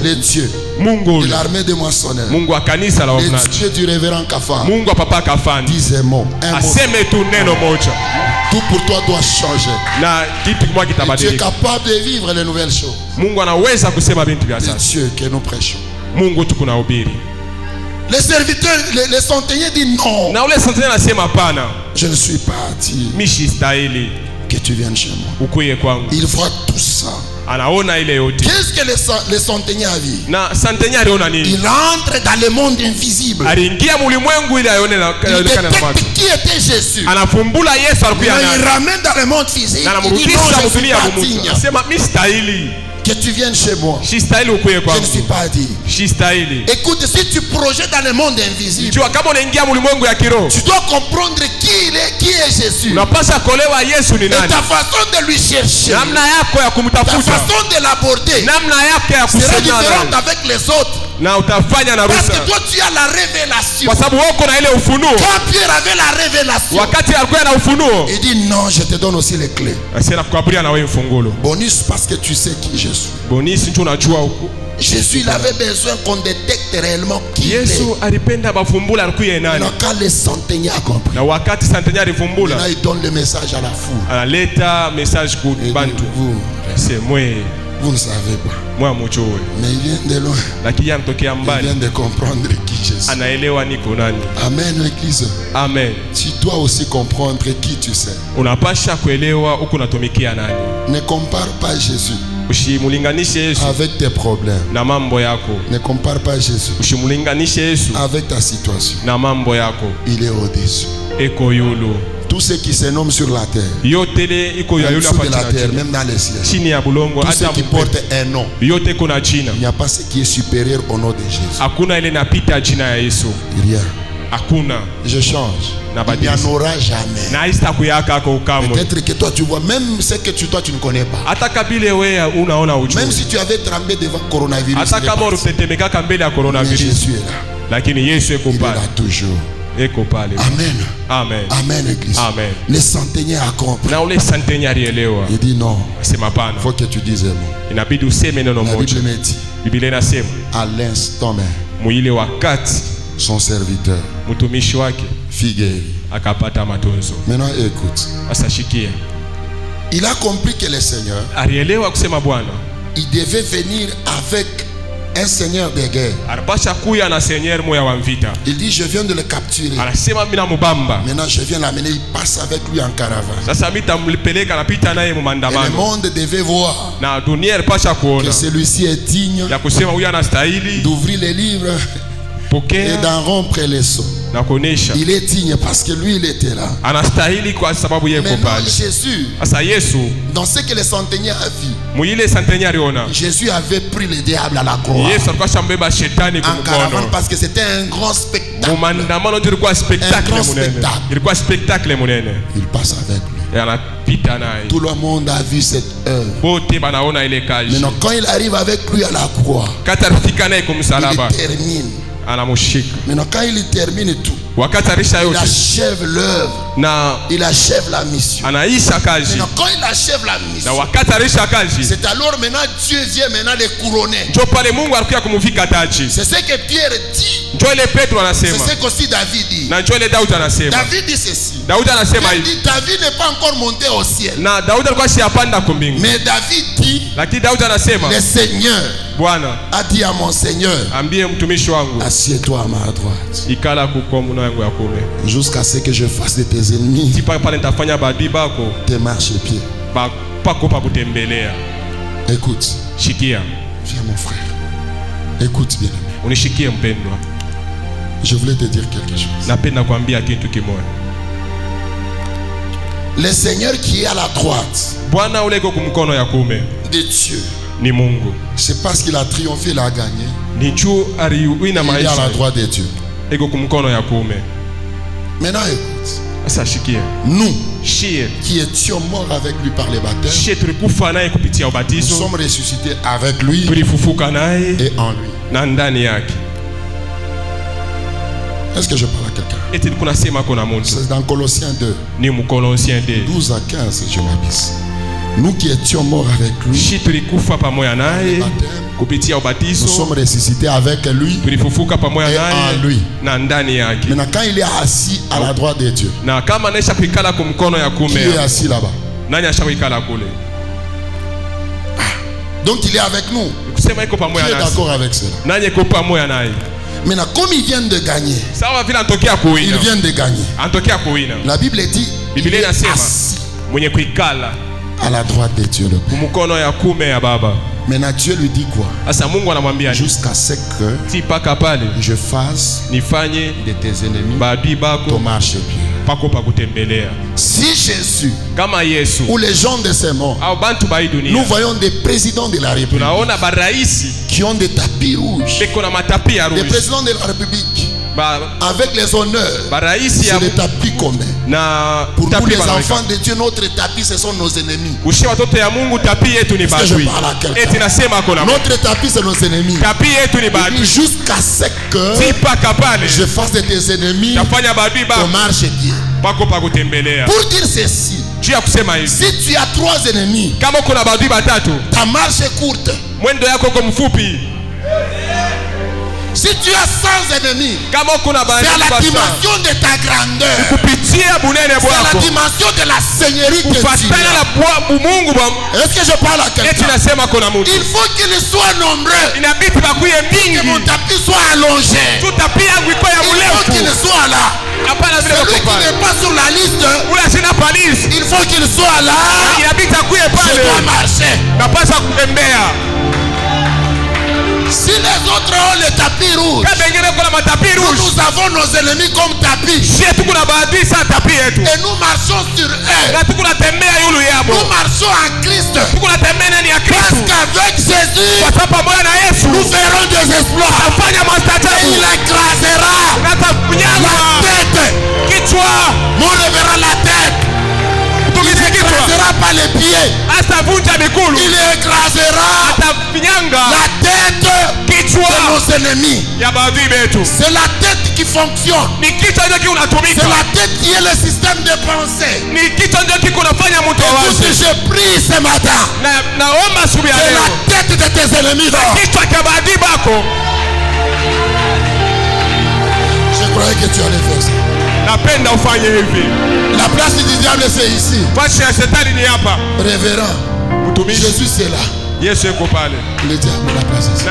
Les dieux de l'armée de moissonneurs, les dieux du révérend Kafan, dise un mot. Tout pour toi doit changer. Et tu es capable de vivre les nouvelles choses. Les dieux que nous prêchons. Les serviteurs, les centeniers disent non. Je ne suis pas dit que tu viennes chez moi. Il voit tout ça. Qu'est-ce que les centeniers a vu? Il entre dans le monde invisible. Il détecte qui était Jésus. Il ramène dans le monde physique. Il dit non, je ne suis pas digne. que tu viennes chez moi. Je ne suis pas dit. Écoute, si tu projettes dans le monde invisible, tu dois comprendre qui est Jésus. Et ta façon de lui chercher, ta façon de l'aborder sera différente avec les autres. Parce que toi tu as la révélation. Quand Pierre avait la révélation, il dit non, je te donne aussi les clés. Bonus, parce que tu sais qui je suis. Jésus, il avait besoin qu'on détecte réellement qui il est. Quand les centeniers a compris, maintenant il donne le message à la foule. Vous ne savez pas. Mais il vient de loin. Il vient de comprendre qui Jésus. Amen, l'église. Amen. Tu dois aussi comprendre qui tu sais. Ne compare pas Jésus avec tes problèmes. Ne compare pas Jésus avec ta situation. Il est au-dessus. Tous ceux qui se nomment sur la terre, en dessous de la terre, même dans les cieux, tous ceux qui portent un nom, il n'y a pas ce qui est supérieur au nom de Jésus. Rien. Je change. Il n'y en aura jamais. Peut-être que toi tu vois, même ce que toi tu ne connais pas. Même si tu avais tremblé devant le coronavirus, mais Jésus est là. Il est là toujours. Amen. Amen. Amen, église. Amen. Les centeniers a compris. Il dit non. Il faut que tu dises un mot. La Bible me dit, à l'instant même, son serviteur Figueil. Maintenant écoute. Il a compris que le Seigneur, il devait venir avec un seigneur de guerre. Il dit je viens de le capturer. Maintenant je viens l'amener. Il passe avec lui en caravane. Et le monde devait voir que celui-ci est digne d'ouvrir les livres et d'en rompre les sceaux. Il est digne parce que lui il était là. Maintenant Jésus, dans ce que les centeniers a vu, Jésus avait pris le diable à la croix en caravane parce que c'était un grand spectacle. Il passe avec lui. Tout le monde a vu cette œuvre. Maintenant quand il arrive avec lui à la croix, il termine. Maintenant quand il termine tout, il achève l'œuvre, il achève la mission. Maintenant quand il achève la mission, c'est alors maintenant Dieu vient maintenant les couronner. C'est ce que Pierre dit. C'est ce qu'aussi David dit. David dit ceci. Il dit David n'est pas encore monté au ciel. Mais David dit le Seigneur a dit à mon Seigneur, assieds-toi à ma droite jusqu'à ce que je fasse de tes ennemis tes marchepieds. Écoute, viens mon frère, écoute bien. Je voulais te dire quelque chose. Le Seigneur qui est à la droite de Dieu, c'est parce qu'il a triomphé, il a gagné. Il est à la droite de Dieu. Maintenant écoute, nous qui étions morts avec lui par les baptêmes, nous sommes ressuscités avec lui et en lui. Est-ce que je parle à quelqu'un? C'est dans Colossiens 2, 12 à 15, je m'abisse. Nous qui étions morts avec lui, nous sommes ressuscités avec lui et en lui. Maintenant quand il est assis à la droite de Dieu, qui est assis là-bas? Donc il est avec nous. Qui est d'accord avec cela? Maintenant, comme ils viennent de gagner, ils viennent de gagner. La Bible dit il est assis à la droite de Dieu le Père. Maintenant Dieu lui dit quoi? Jusqu'à ce que je fasse de tes ennemis ton marchepied. pako pa kutembelea. Si Jésus kama Yesu ou les gens de ce monde, au bantu ba hii dunia, nous voyons des présidents de la République tunaona baraisi qui ont des tapis rouges, beko na matapi ya rouge. Des présidents de la République avec les honneurs, c'est les tapis communs. Pour nous les enfants de Dieu, notre tapis ce sont nos ennemis. Est-ce que je parle à quelqu'un? Notre tapis c'est nos ennemis. Jusqu'à ce que je fasse de tes ennemis ton marche Dieu. Pour dire ceci, si tu as 3 ennemis, ta marche est courte. Si tu as 100 ennemis, c'est à la dimension de ta grandeur, c'est à la dimension de la seigneurie que tu as. Est-ce que je parle à quelqu'un? Il faut qu'ils soient nombreux, que mon tapis soit allongé. Il faut qu'il soit là. Celui qui n'est pas sur la liste, il faut qu'il soit là. Je dois marcher. Si les autres ont le tapis rouge, nous avons nos ennemis comme tapis. Et nous marchons sur eux. Nous marchons en Christ. Parce qu'avec Jésus, nous ferons des exploits. Et il écrasera la tête. Nous lèverons la tête. Il n'écrasera pas les pieds. Il écrasera la tête de nos ennemis. C'est la tête qui fonctionne. C'est la tête qui est le système de pensée. Écoute, je prie ce matin. C'est la tête de tes ennemis. Je croyais que tu allais faire ça. La place du diable c'est ici. Révérend, Jésus c'est là. Le diable la place ici.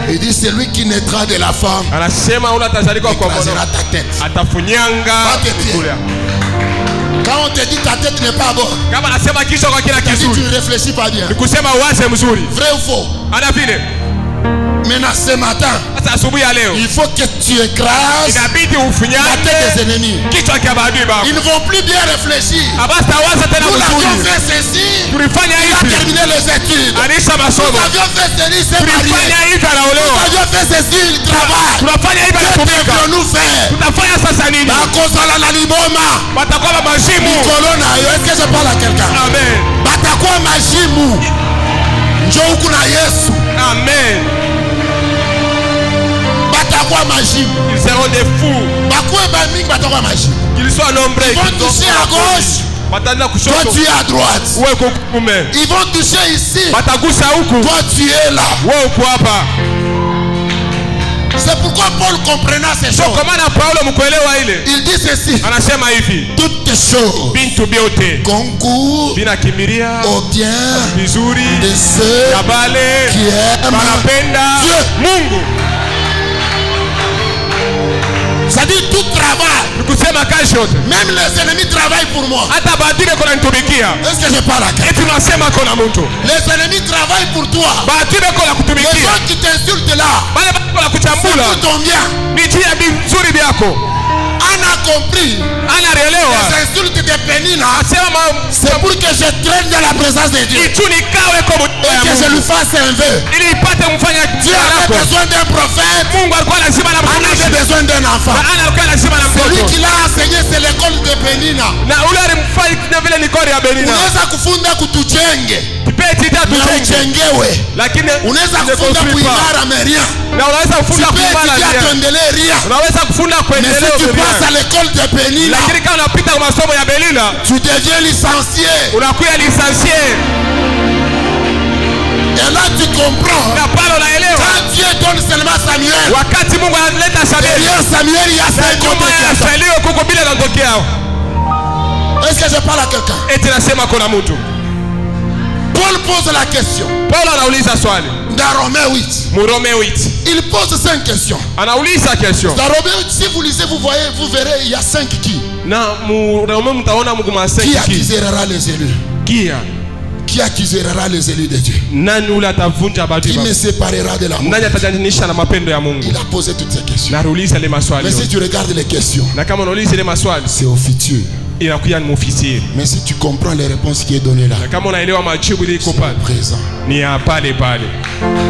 Il dit celui qui naîtra de la femme écrasera ta tête. Quand on te dit ta tête n'est pas bonne, tu ne réfléchis pas bien. Vrai ou faux? Maintenant ce matin, il faut que tu écrases la tête des ennemis. Ils ne vont plus bien réfléchir. Nous l'avions fait ceci, il a terminé les études. Nous avions fait ceci, c'est marié. Nous avions fait ceci, il travaille. Que devions-nous faire? Est-ce que je parle à quelqu'un? Amen. Ils seront des fous. Qu'ils soient nombreux. Ils vont toucher à gauche. Toi tu es à droite. Ils vont toucher ici. Toi tu es là. C'est pourquoi Paul comprenant ces choses, il dit ceci: toutes choses concourent au bien de ceux qui aiment Dieu. Ça dit tout travail. Même les ennemis travaillent pour moi. Est-ce que je parle à quelqu'un? Les ennemis travaillent pour toi. Les gens qui t'insultent là, c'est pour ton bien. Anna a compris. Les insultes de Pénina, c'est pour que je traîne dans la présence de Dieu et que je lui fasse un vœu. Dieu avait besoin d'un prophète. Anna avait besoin d'un enfant. Celui qui l'a enseigné, c'est l'école de Pénina. Unaweza kufunda kutujenge na ujengewe. Unaweza kufunda kuimara meria. Sipeti tuendelee ria. Mais si tu passes à l'école de Pénina, tu deviens licencié. Et là tu comprends. Quand Dieu donne seulement Samuel, derrière Samuel il y a 50 ans. Est-ce que je parle à quelqu'un? Paul pose la question. Dans Romains 8. Il pose 5 questions. Dans Romains 8, si vous lisez, vous verrez, il y a 5 qui. Qui attisera les élus? Qui accusera les élus de Dieu? Nani ule atavunja batu? Qui me séparera de l'amour? Nani atajanisha na mapendo ya Mungu? Il a posé toutes ces questions. Nauliza ile maswali. Mais si tu regardes les questions, na kama unauliza ile maswali, c'est au futur. Inakuya ni mufisiri. Mais si tu comprends les réponses qui est donné là, na kama unaelewa majibu ile iko pale, présent. Ni ya pale pale.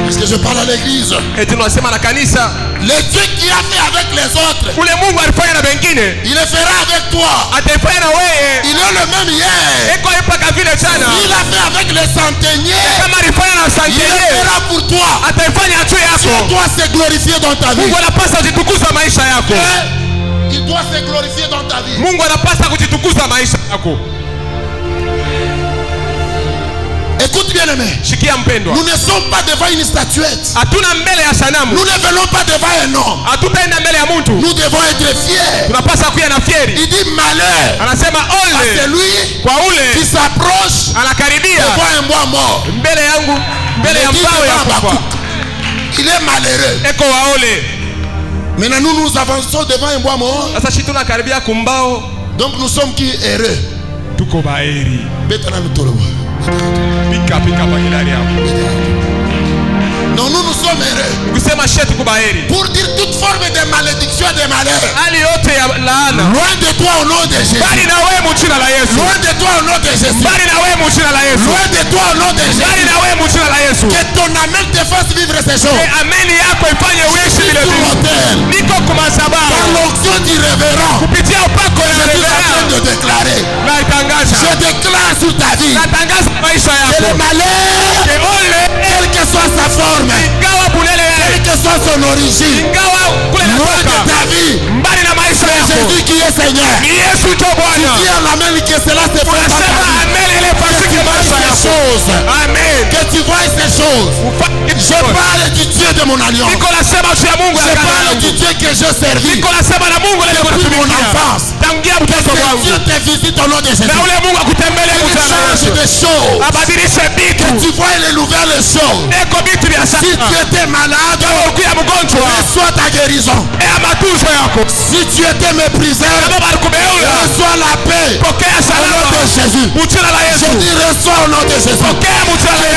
Est-ce que je parle à l'église? Et tunasema na kanisa. Le Dieu qui a fait avec les autres, ule Mungu alifanya na wengine, il le fera avec toi. Atafanya na wewe. Il est le même hier. Eko mpaka vile jana. Il a fait avec les centeniers. Kama alifanya na centeniers, il le fera pour toi. Atafanya juu yako. Dieu doit se glorifier dans ta vie. Mungu anapaswa kujitukuza maisha yako. Il doit se glorifier dans ta vie. Mungu anapaswa kujitukuza maisha yako. Écoute bien aimé. Shikia mpendwa. Nous ne sommes pas devant une statuette. Hatuna mbele ya sanamu. Nous ne venons pas devant un homme. Hatutaenda mbele ya mtu. Nous devons être fiers. Tunapaswa kuwa na fieri. Il dit malheur. Anasema ole. C'est lui kwa ule qui s'approche. Anakaribia. Devant un bois mort. Mbele yangu, mbele ya mbao ya kufa. Il est malheureux. Eko waole. Maintenant nous avançons devant un bois mort. Sasa shi tunakaribia kumbao. Donc nous sommes qui heureux. Tuko baheri. Betana mitolo. Pika bagilari hapo. Non, nous sommes heureux. Kusema shetu kubaheri. Pour dire toute forme de malédiction et de malheur. Ali yote ya laana. Loin de toi au nom de Jésus. Bali na wewe mchina la Yesu. Loin de toi au nom de Jésus. Bali na wewe mchina la Yesu. Loin de toi au nom de Jésus. Bali na wewe mchina la Yesu. Que ton amen te fasse vivre ces choses. Ameni yako ifanye uishi vile vile. Niko kwa sababu. Par l'onction du révérend. Kupitia upako ya révérend. Je suis en train de déclarer. Na itangaza. Je déclare sur ta vie. Natangaza maisha yako. Que le malheur. Que ole. Quelle que soit sa forme. Ingawa bulele yake. Quelle que soit son origine. Ingawa kule loin de ta vie. Mbali na maisha yako. C'est Jésus qui est Seigneur. Ni Yesu tu Bwana. Dis en amen que cela se passe dans ta vie. Amen ile pasiki maisha yako. Amen. Que tu vois ces choses. Je parle du Dieu de mon alliance. Niko nasema tu ya Mungu ya je parle du Dieu que je servis. Niko nasema na Mungu ile depuis mon enfance. Tangia mtoto wangu. Dieu te visite au nom de Jésus. Na ule Mungu akutembelee mchana change de choses. Abadilishe vitu. Que tu vois les nouvelles choses. Eko vitu vya sasa. Si tu étais malade, ukiwa mgonjwa, reçois ta guérison. Matunzo yako. Si tu étais méprisé, reçois la paix. Pokea au nom de Jésus. Je dis reçois au nom de Jésus. Que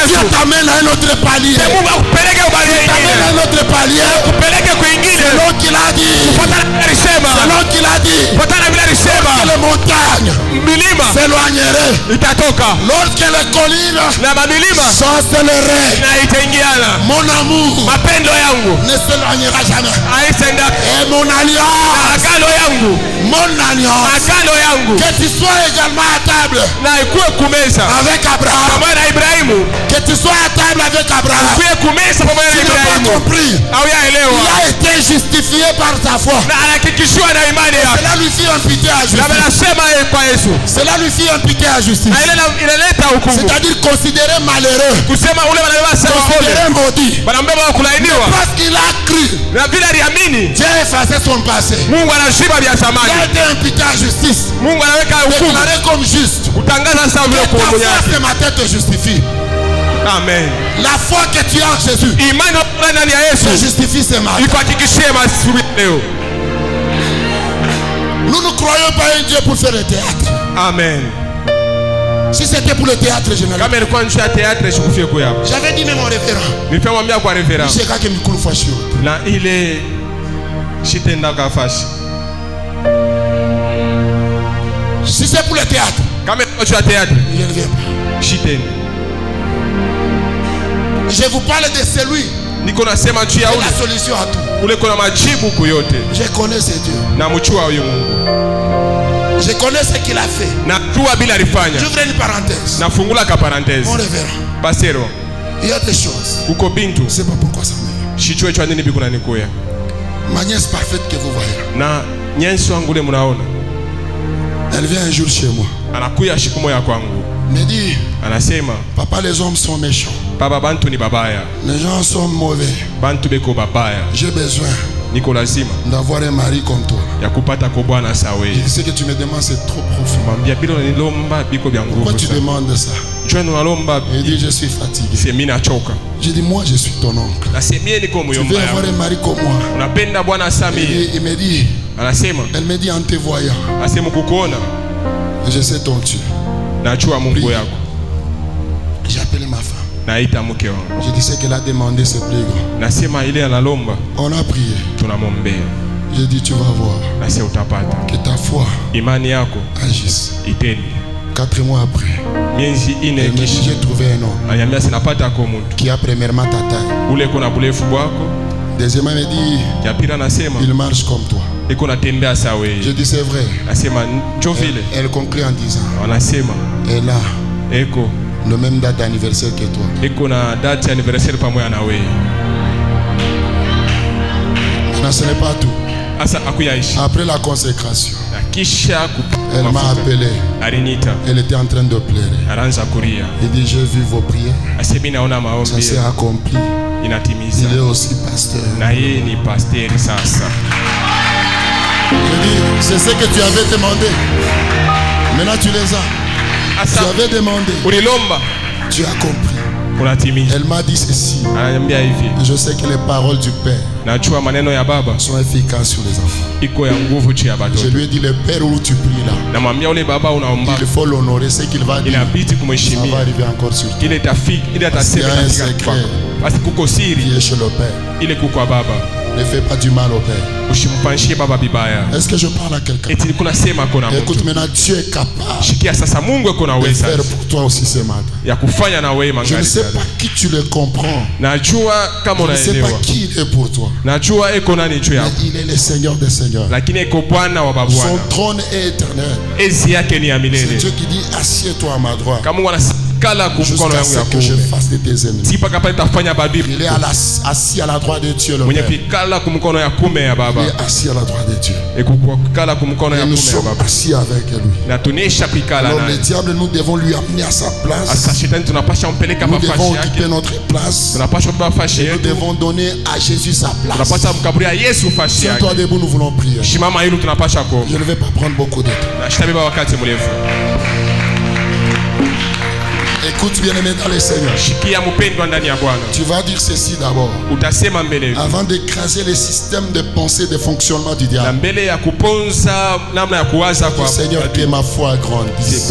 Dieu t'amène à un autre palier. T'amène à un autre palier. Selon qu'il a dit. Selon qu'il a dit. Que les montagnes s'éloigneraient. Lorsque les collines s'accéléreraient. Mon amour ne s'éloignera jamais. Et mon alliance. Mon alliance. Que tu sois également à table avec Abraham. Que tu sois à table avec Abraham. Tu n'as pas compris. Il a été justifié par sa foi. Cela lui fit imputer à justice. Cela lui fit imputer à justice. C'est-à-dire considéré malheureux. Considéré maudit. Parce qu'il a cru. Dieu a effacé son passé. Il a été imputé à justice. Déclaré comme juste. Que ta foi ce matin te justifie. Amen. La foi que tu as en Jésus te justifie ce matin. Nous ne croyons pas un Dieu pour faire le théâtre. Amen. Si c'était pour le théâtre général, j'avais dit même mon révérend. Si c'est pour le théâtre, je ne viens pas. Je vous parle de celui qui est la solution à tout. Je connais ce Dieu. Je connais ce qu'il a fait. J'ouvre une parenthèse. Mon révérend. Il y a des choses. Je ne sais pas pourquoi ça m'arrive. Ma nièce parfaite que vous voyez. Elle vient un jour chez moi. Me dit, papa, les hommes sont méchants. Les gens sont mauvais. J'ai besoin d'avoir un mari comme toi. Ce que tu me demandes, c'est trop profond. Pourquoi tu demandes ça? Il dit, je suis fatigué. J'ai dit, moi je suis ton oncle. Tu veux avoir un mari comme moi? Il me dit, elle me dit en te voyant, je sais ton Dieu. naita mke wangu. Je dis qu'elle a demandé c'est plus grand. Nasema ile analomba. On a prié. Tunamwombea. Je dis tu vas voir. Nasema utapata. Que ta foi, imani yako agisse. Itende. 4 mois après, miezi ine kisha j'ai trouvé un homme. Ananiambia sinapata kwa mtu. Qui a premièrement ta taille. Ule kuna burefu bwako. Deuxièmement il me dit. Ya pili anasema. Il marche comme toi. Iko natembea sawa wewe. Je dis c'est vrai. Nasema njoo vile. Elle conclut en disant. Anasema. Elle a. Eko. Le même date d'anniversaire que toi. Eko na date anniversaire pamoja na wewe. Non, ce n'est pas tout. Asa akuyaishi. Après la consécration. Kisha elle m'a appelé. Alinita. Elle était en train de pleurer. Aranza kuria. Il dit j'ai vu vos prières. Asemi naona maombi. Ça s'est accompli. Inatimiza. Il est aussi pasteur. Na yeye ni pasteur sasa. Je dis c'est ce que tu avais demandé. Maintenant tu les as. Asa. Tu avais demandé. Ulilomba. Tu as compris. Elle m'a dit ceci. Je sais que les paroles du Père sont efficaces sur les enfants. Je lui ai dit, le Père où tu pries là, il faut l'honorer, ce qu'il va dire. Ça va arriver encore sur toi. Parce qu'il y a un secret qui est chez le Père. Ne fais pas du mal au Père. Est-ce que je parle à quelqu'un? Écoute, maintenant Dieu est capable de faire pour toi aussi ce matin. Je ne sais pas qui tu le comprends. Je ne sais pas qui il est pour toi. Mais il est le Seigneur des Seigneurs. Son trône est éternel. C'est Dieu qui dit assieds-toi à ma droite. Jusqu'à ce que je fasse de tes ennemis. Il est assis à la droite de Dieu le Père. Il est assis à la droite de Dieu. Et nous sommes assis avec lui. Alors le diable, nous devons lui amener à sa place. Nous devons occuper notre place. Et nous devons donner à Jésus sa place. Tiens-toi debout, nous voulons prier. Je ne vais pas prendre beaucoup de temps. Écoute bien aimé dans le Seigneur. Tu vas dire ceci d'abord. Avant d'écraser les systèmes de pensée, de fonctionnement du diable. Seigneur, que ma foi grandisse.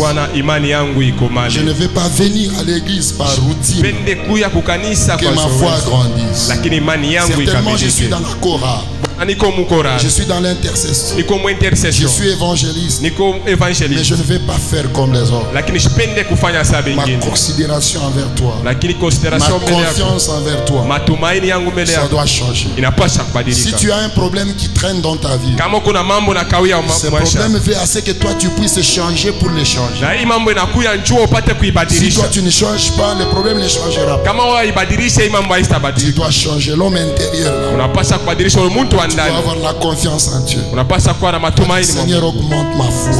Je ne vais pas venir à l'église par routine. Que ma foi grandisse. Certainement je suis dans la chorale. Je suis dans l'intercession. Je suis évangéliste. Mais je ne vais pas faire comme les autres. Ma considération envers toi, ma confiance envers toi, ça doit changer. Si tu as un problème qui traîne dans ta vie, ce problème fait à ce que toi tu puisses changer pour le changer. Si toi tu ne changes pas, le problème ne changera pas. Tu dois changer l'homme intérieur. Tu dois avoir la confiance en Dieu. Seigneur, augmente ma foi.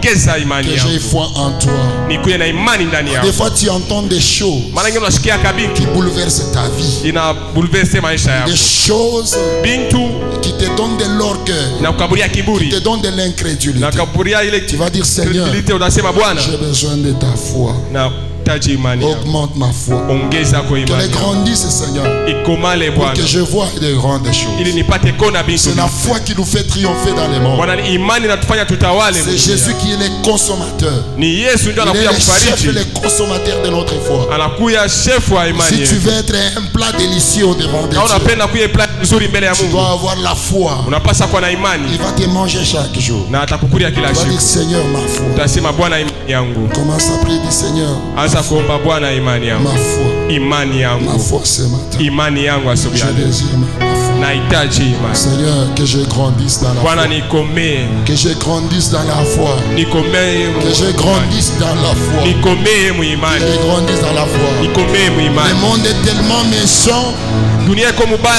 Que j'ai foi en toi. Des fois tu entends des choses qui bouleversent ta vie. Des choses qui te donnent de l'orgueil, qui te donnent de l'incrédulité. Tu vas dire Seigneur, j'ai besoin de ta foi. Augmente ma foi. Qu'elle grandisse, Seigneur. Pour que je vois de grandes choses. C'est la foi qui nous fait triompher dans les mondes. C'est Jésus qui est le consommateur. Il est le chef et le consommateur de notre foi. Si tu veux être un plat délicieux au devant de Dieu, tu dois avoir la foi. Il va te manger chaque jour. Tu vas dire Seigneur, ma foi. Commence à prier, dis Seigneur. Ma foi ce matin. Je désire ma foi. Seigneur, que je grandisse dans la foi. Que je grandisse dans la foi. Que je grandisse dans la foi. Que je grandisse dans la foi. Le monde est tellement méchant.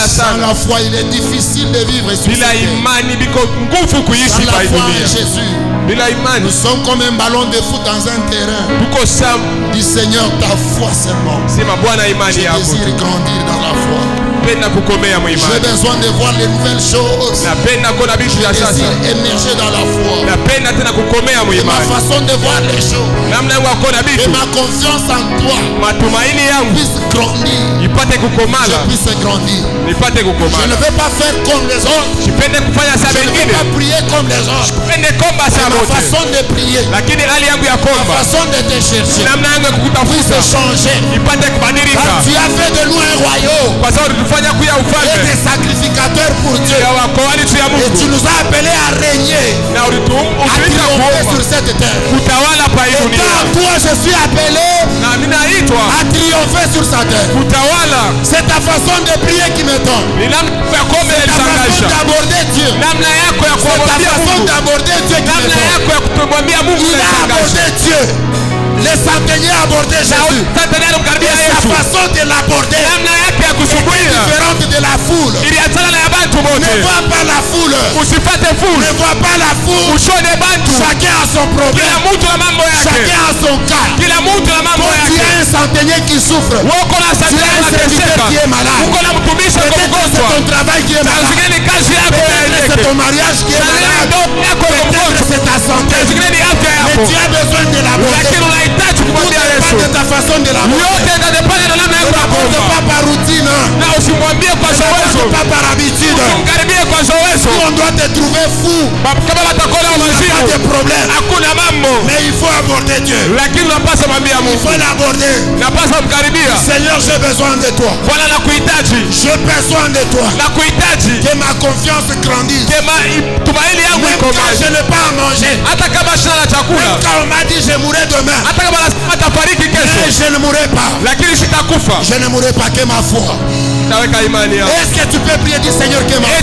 Sans la foi, il est difficile de vivre sur cette terre. Sans la foi en Jésus, nous sommes comme un ballon de foot dans un terrain. Dis Seigneur, ta foi seulement. Je désire grandir dans la foi. J'ai besoin de voir les nouvelles choses. Je désire émerger dans la foi. Et ma façon de voir les choses. Et ma confiance en toi puisse grandir. Je puisse grandir. Je ne veux pas faire comme les autres. Je ne veux pas prier comme les autres. C'est ma façon de prier. Ma façon de te chercher puisse changer. Quand tu as fait de nous un royaume et des sacrificateurs pour Dieu, et tu nous as appelés à régner, à triompher sur cette terre. Et quand toi je suis appelé à triompher sur sa terre, c'est ta façon de prier qui me tombe. C'est ta façon d'aborder Dieu. C'est ta façon d'aborder Dieu qui me tombe. Il a abordé Dieu. Les centeniers abordaient Jésus. Et sa façon de l'aborder est différente de la foule. Ne vois pas la foule. Ne vois pas la foule. Chacun a son problème. Chacun a son cas. Quand tu as un centenier qui souffre, tu as un serviteur qui est malade. Peut-être que c'est ton travail qui est malade. Peut-être que c'est ton mariage qui est malade. Peut-être que c'est ta santé. Mais tu as besoin de l'aborder. Tout dépend de ta façon de l'aborder. Ne l'aborde pas par routine. Ne l'aborde pas par habitude. Si on doit te trouver fou, il n'y a pas de problème. Mais il faut aborder Dieu. Il faut l'aborder. Seigneur, j'ai besoin de toi. J'ai besoin de toi. Que ma confiance grandisse. Même quand je n'ai pas à manger. Même quand on m'a dit je mourrai demain. Mais je ne mourrai pas. Je ne mourrai pas, que ma foi. Est-ce que tu peux prier du Seigneur que ma foi?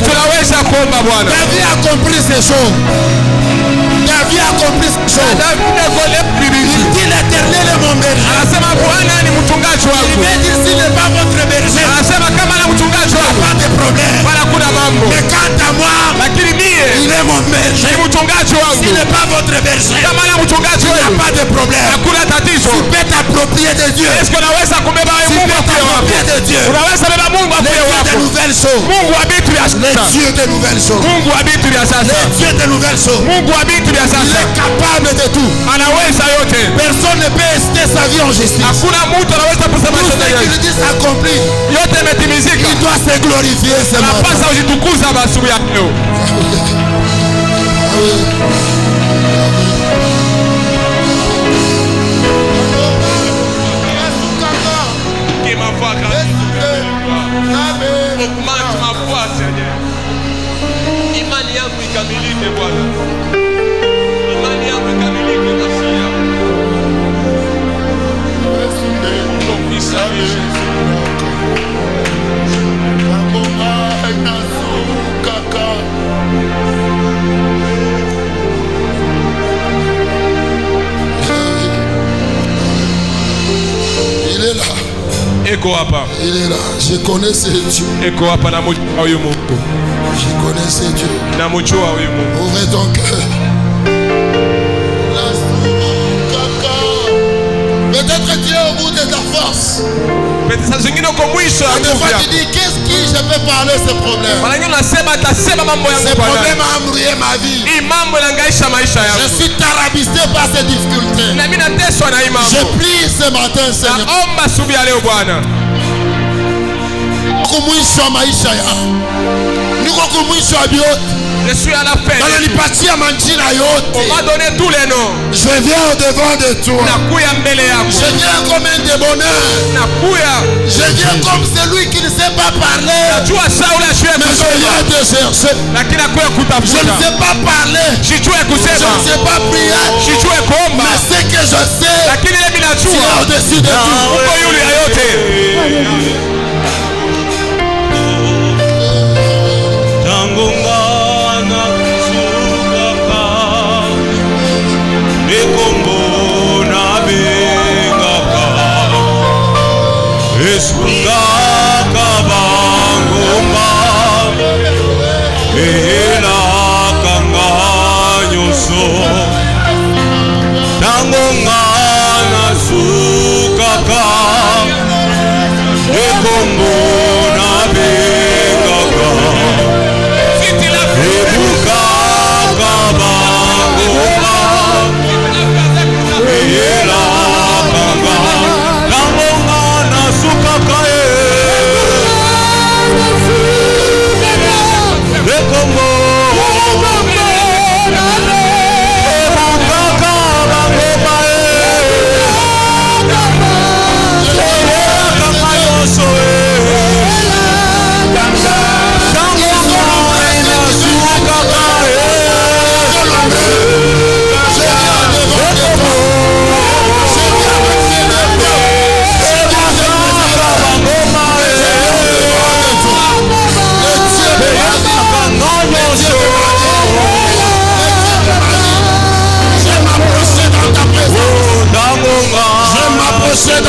David a compris ces choses. David a compris ces choses. Il dit l'Éternel est mon berger. Il veut dire s'il n'est pas votre berger, il n'y a pas de problème. Mais quant à moi, il est mon berger. S'il n'est pas votre berger, il n'y a pas de problème. Tu peux t'approprier de Dieu. Tu peux t'approprier de Dieu. Les nouvelles choses. Les dieux de nouvelles choses. Les dieux de nouvelles choses. Il est capable de tout. Personne ne peut rester sa vie en justice. Tout ce qu'il dit s'accomplit. Il doit se glorifier ce matin. Augmente ma foi, Seigneur. Imani yangu ikamilike Bwana. Imani yangu ikamilike Masia. Il est là. Il est là. Je connais ces dieux. Je connais ces dieux. Ouvrez ton cœur. Peut-être Dieu au bout de ta force. Et des fois tu dis qu'est-ce qui je peux parler ce problème. Ce problème a embrouillé ma vie. Je suis tarabisté par ces difficultés. Je prie ce matin, Seigneur. Je suis à la fin. On m'a donné tous les noms. Je viens au devant de toi. Je viens comme un débonneur. Je viens comme celui qui ne sait pas parler. Mais je viens te chercher. Je ne sais pas parler. Je ne sais pas prier. Mais ce que je sais, tu es au-dessus de tout. Tango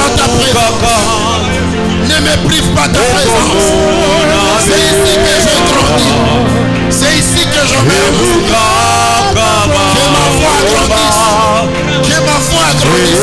dans ta présence. Ne me prive pas de ta présence. C'est ici que je grandis. C'est ici que je m'aime. Que ma foi grandisse. Que ma foi grandisse.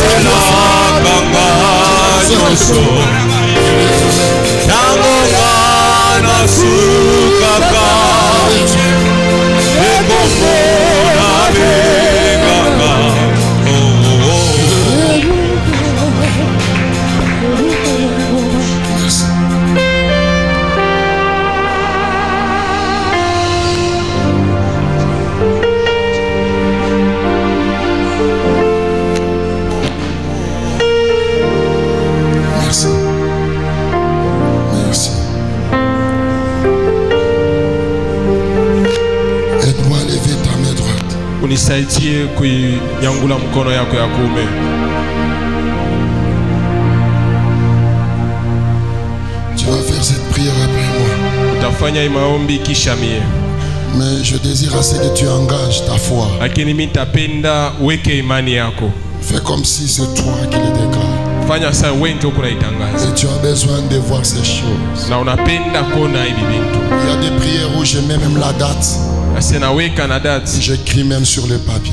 Unisaidie kuinyangula mkono yako ya kuume. Tu vas faire cette prière après moi. Utafanya hii maombi kisha mie. Mais je désire assez que tu engages ta foi. Lakini mimi nitapenda weke imani yako. Fais comme si c'est toi qui le déclares. Fanya sasa wewe ndio kunaitangaza. Et tu as besoin de voir ces choses. Na unapenda kuona hivi vitu. Il y a des prières où je mets même la date. J'écris même sur le papier.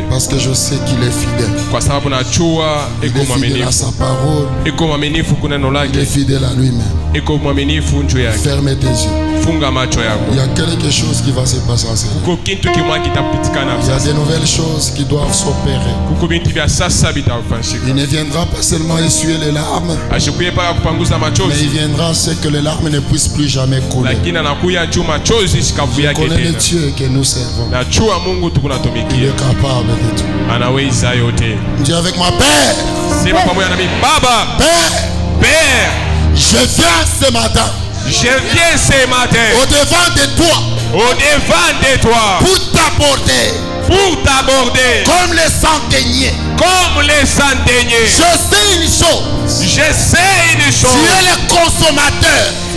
Parce que je sais qu'il est fidèle. Il est fidèle à sa parole. Il est fidèle à lui-même. Ferme tes yeux. Il y a quelque chose qui va se passer en ce moment. Il y a de nouvelles choses qui doivent s'opérer. Il ne viendra pas seulement essuyer les larmes, mais il viendra ce que les larmes ne puissent plus jamais couler. Je connais le Dieu que nous servons. Il est capable de tout. Dis avec moi, Père. Père, je viens ce matin. Au-devant de toi. Pour t'aborder. Comme les centeniers. Je sais une chose.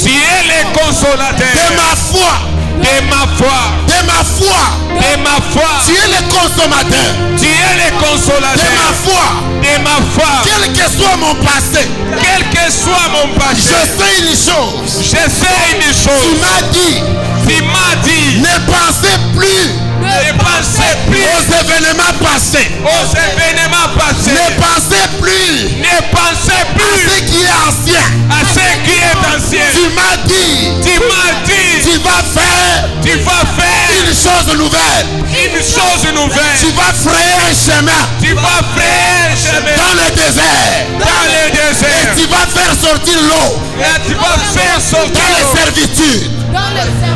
Tu es le consommateur. De ma foi. Tu es le consommateur. De ma foi. Quel que soit mon passé. Je sais une chose. Tu m'as dit. Ne pensez plus aux événements passés. Ne pensez plus à ce qui est ancien. Tu m'as dit. Tu vas faire une chose nouvelle. Tu vas frayer un chemin. Dans le désert. Et tu vas faire sortir l'eau. Dans les servitudes.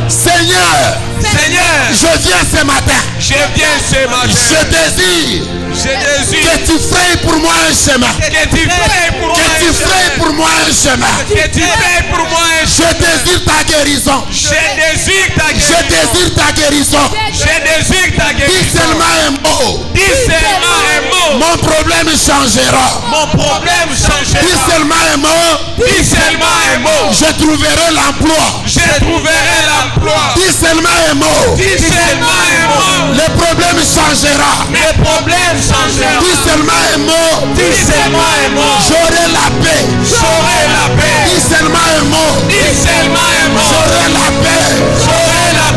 Seigneur, je viens ce matin. Je désire que tu frayes pour moi un chemin. Que tu frayes pour moi un chemin. Je désire ta guérison. Dis seulement un mot. Mon problème changera. Dis seulement un mot. Je trouverai l'emploi. Dis seulement un mot. Le problème changera. Dis seulement un mot. J'aurai la paix. Dis seulement un mot. J'aurai la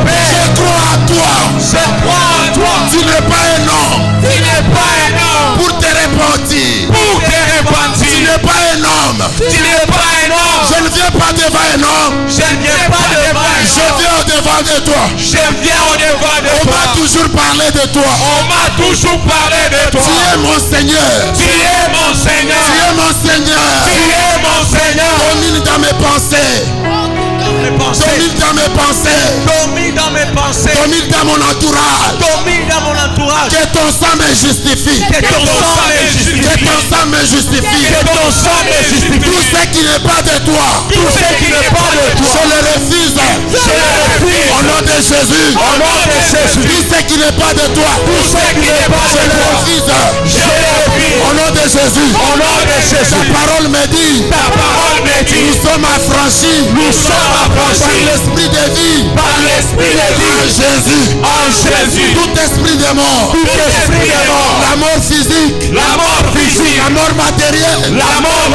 paix. Je crois en toi. Tu n'es pas un homme. Pour te repentir. Tu n'es pas un homme. Je ne viens pas devant un homme. Je viens au-devant de toi. On m'a toujours parlé de toi. Tu es mon Seigneur. Domine dans mes pensées. Domine dans mon entourage. Que ton sang me justifie. Que ton sang me justifie. Tout ce qui n'est pas de toi, je le refuse. Au nom de Jésus. Tout ce qui n'est pas de toi, je le refuse. Au nom de Jésus. Ta parole me dit, nous sommes affranchis par l'esprit de vie. En Jésus. Tout esprit de mort. La mort physique. La mort matérielle. La mort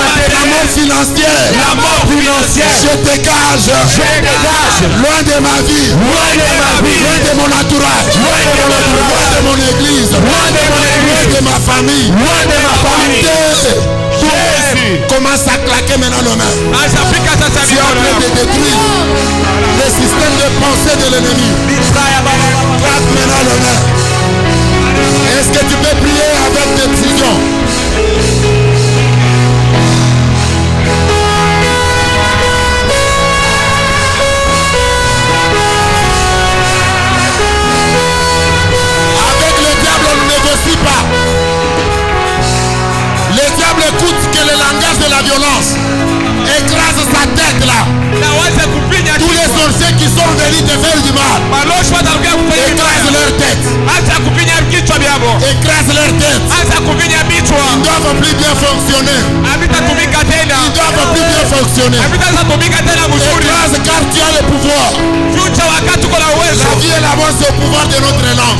financière. Je dégage. Loin de ma vie. Loin de mon entourage. Loin de mon église. Loin de ma famille. Commence à claquer maintenant nos mains. Tu es en train de détruire le système de pensée de l'ennemi. Claque maintenant nos mains. Est-ce que tu peux prier avec décision? Avec le diable, on ne négocie pas. Le diable écoute que le langage de la violence écrase sa tête là. Tous les sorciers qui sont venus te faire du mal, écrase leur tête. Écrase leur tête. Ils ne doivent plus bien fonctionner. Ils ne doivent plus bien fonctionner. Écrase car tu as le pouvoir. La vie et la mort, c'est au pouvoir de notre langue.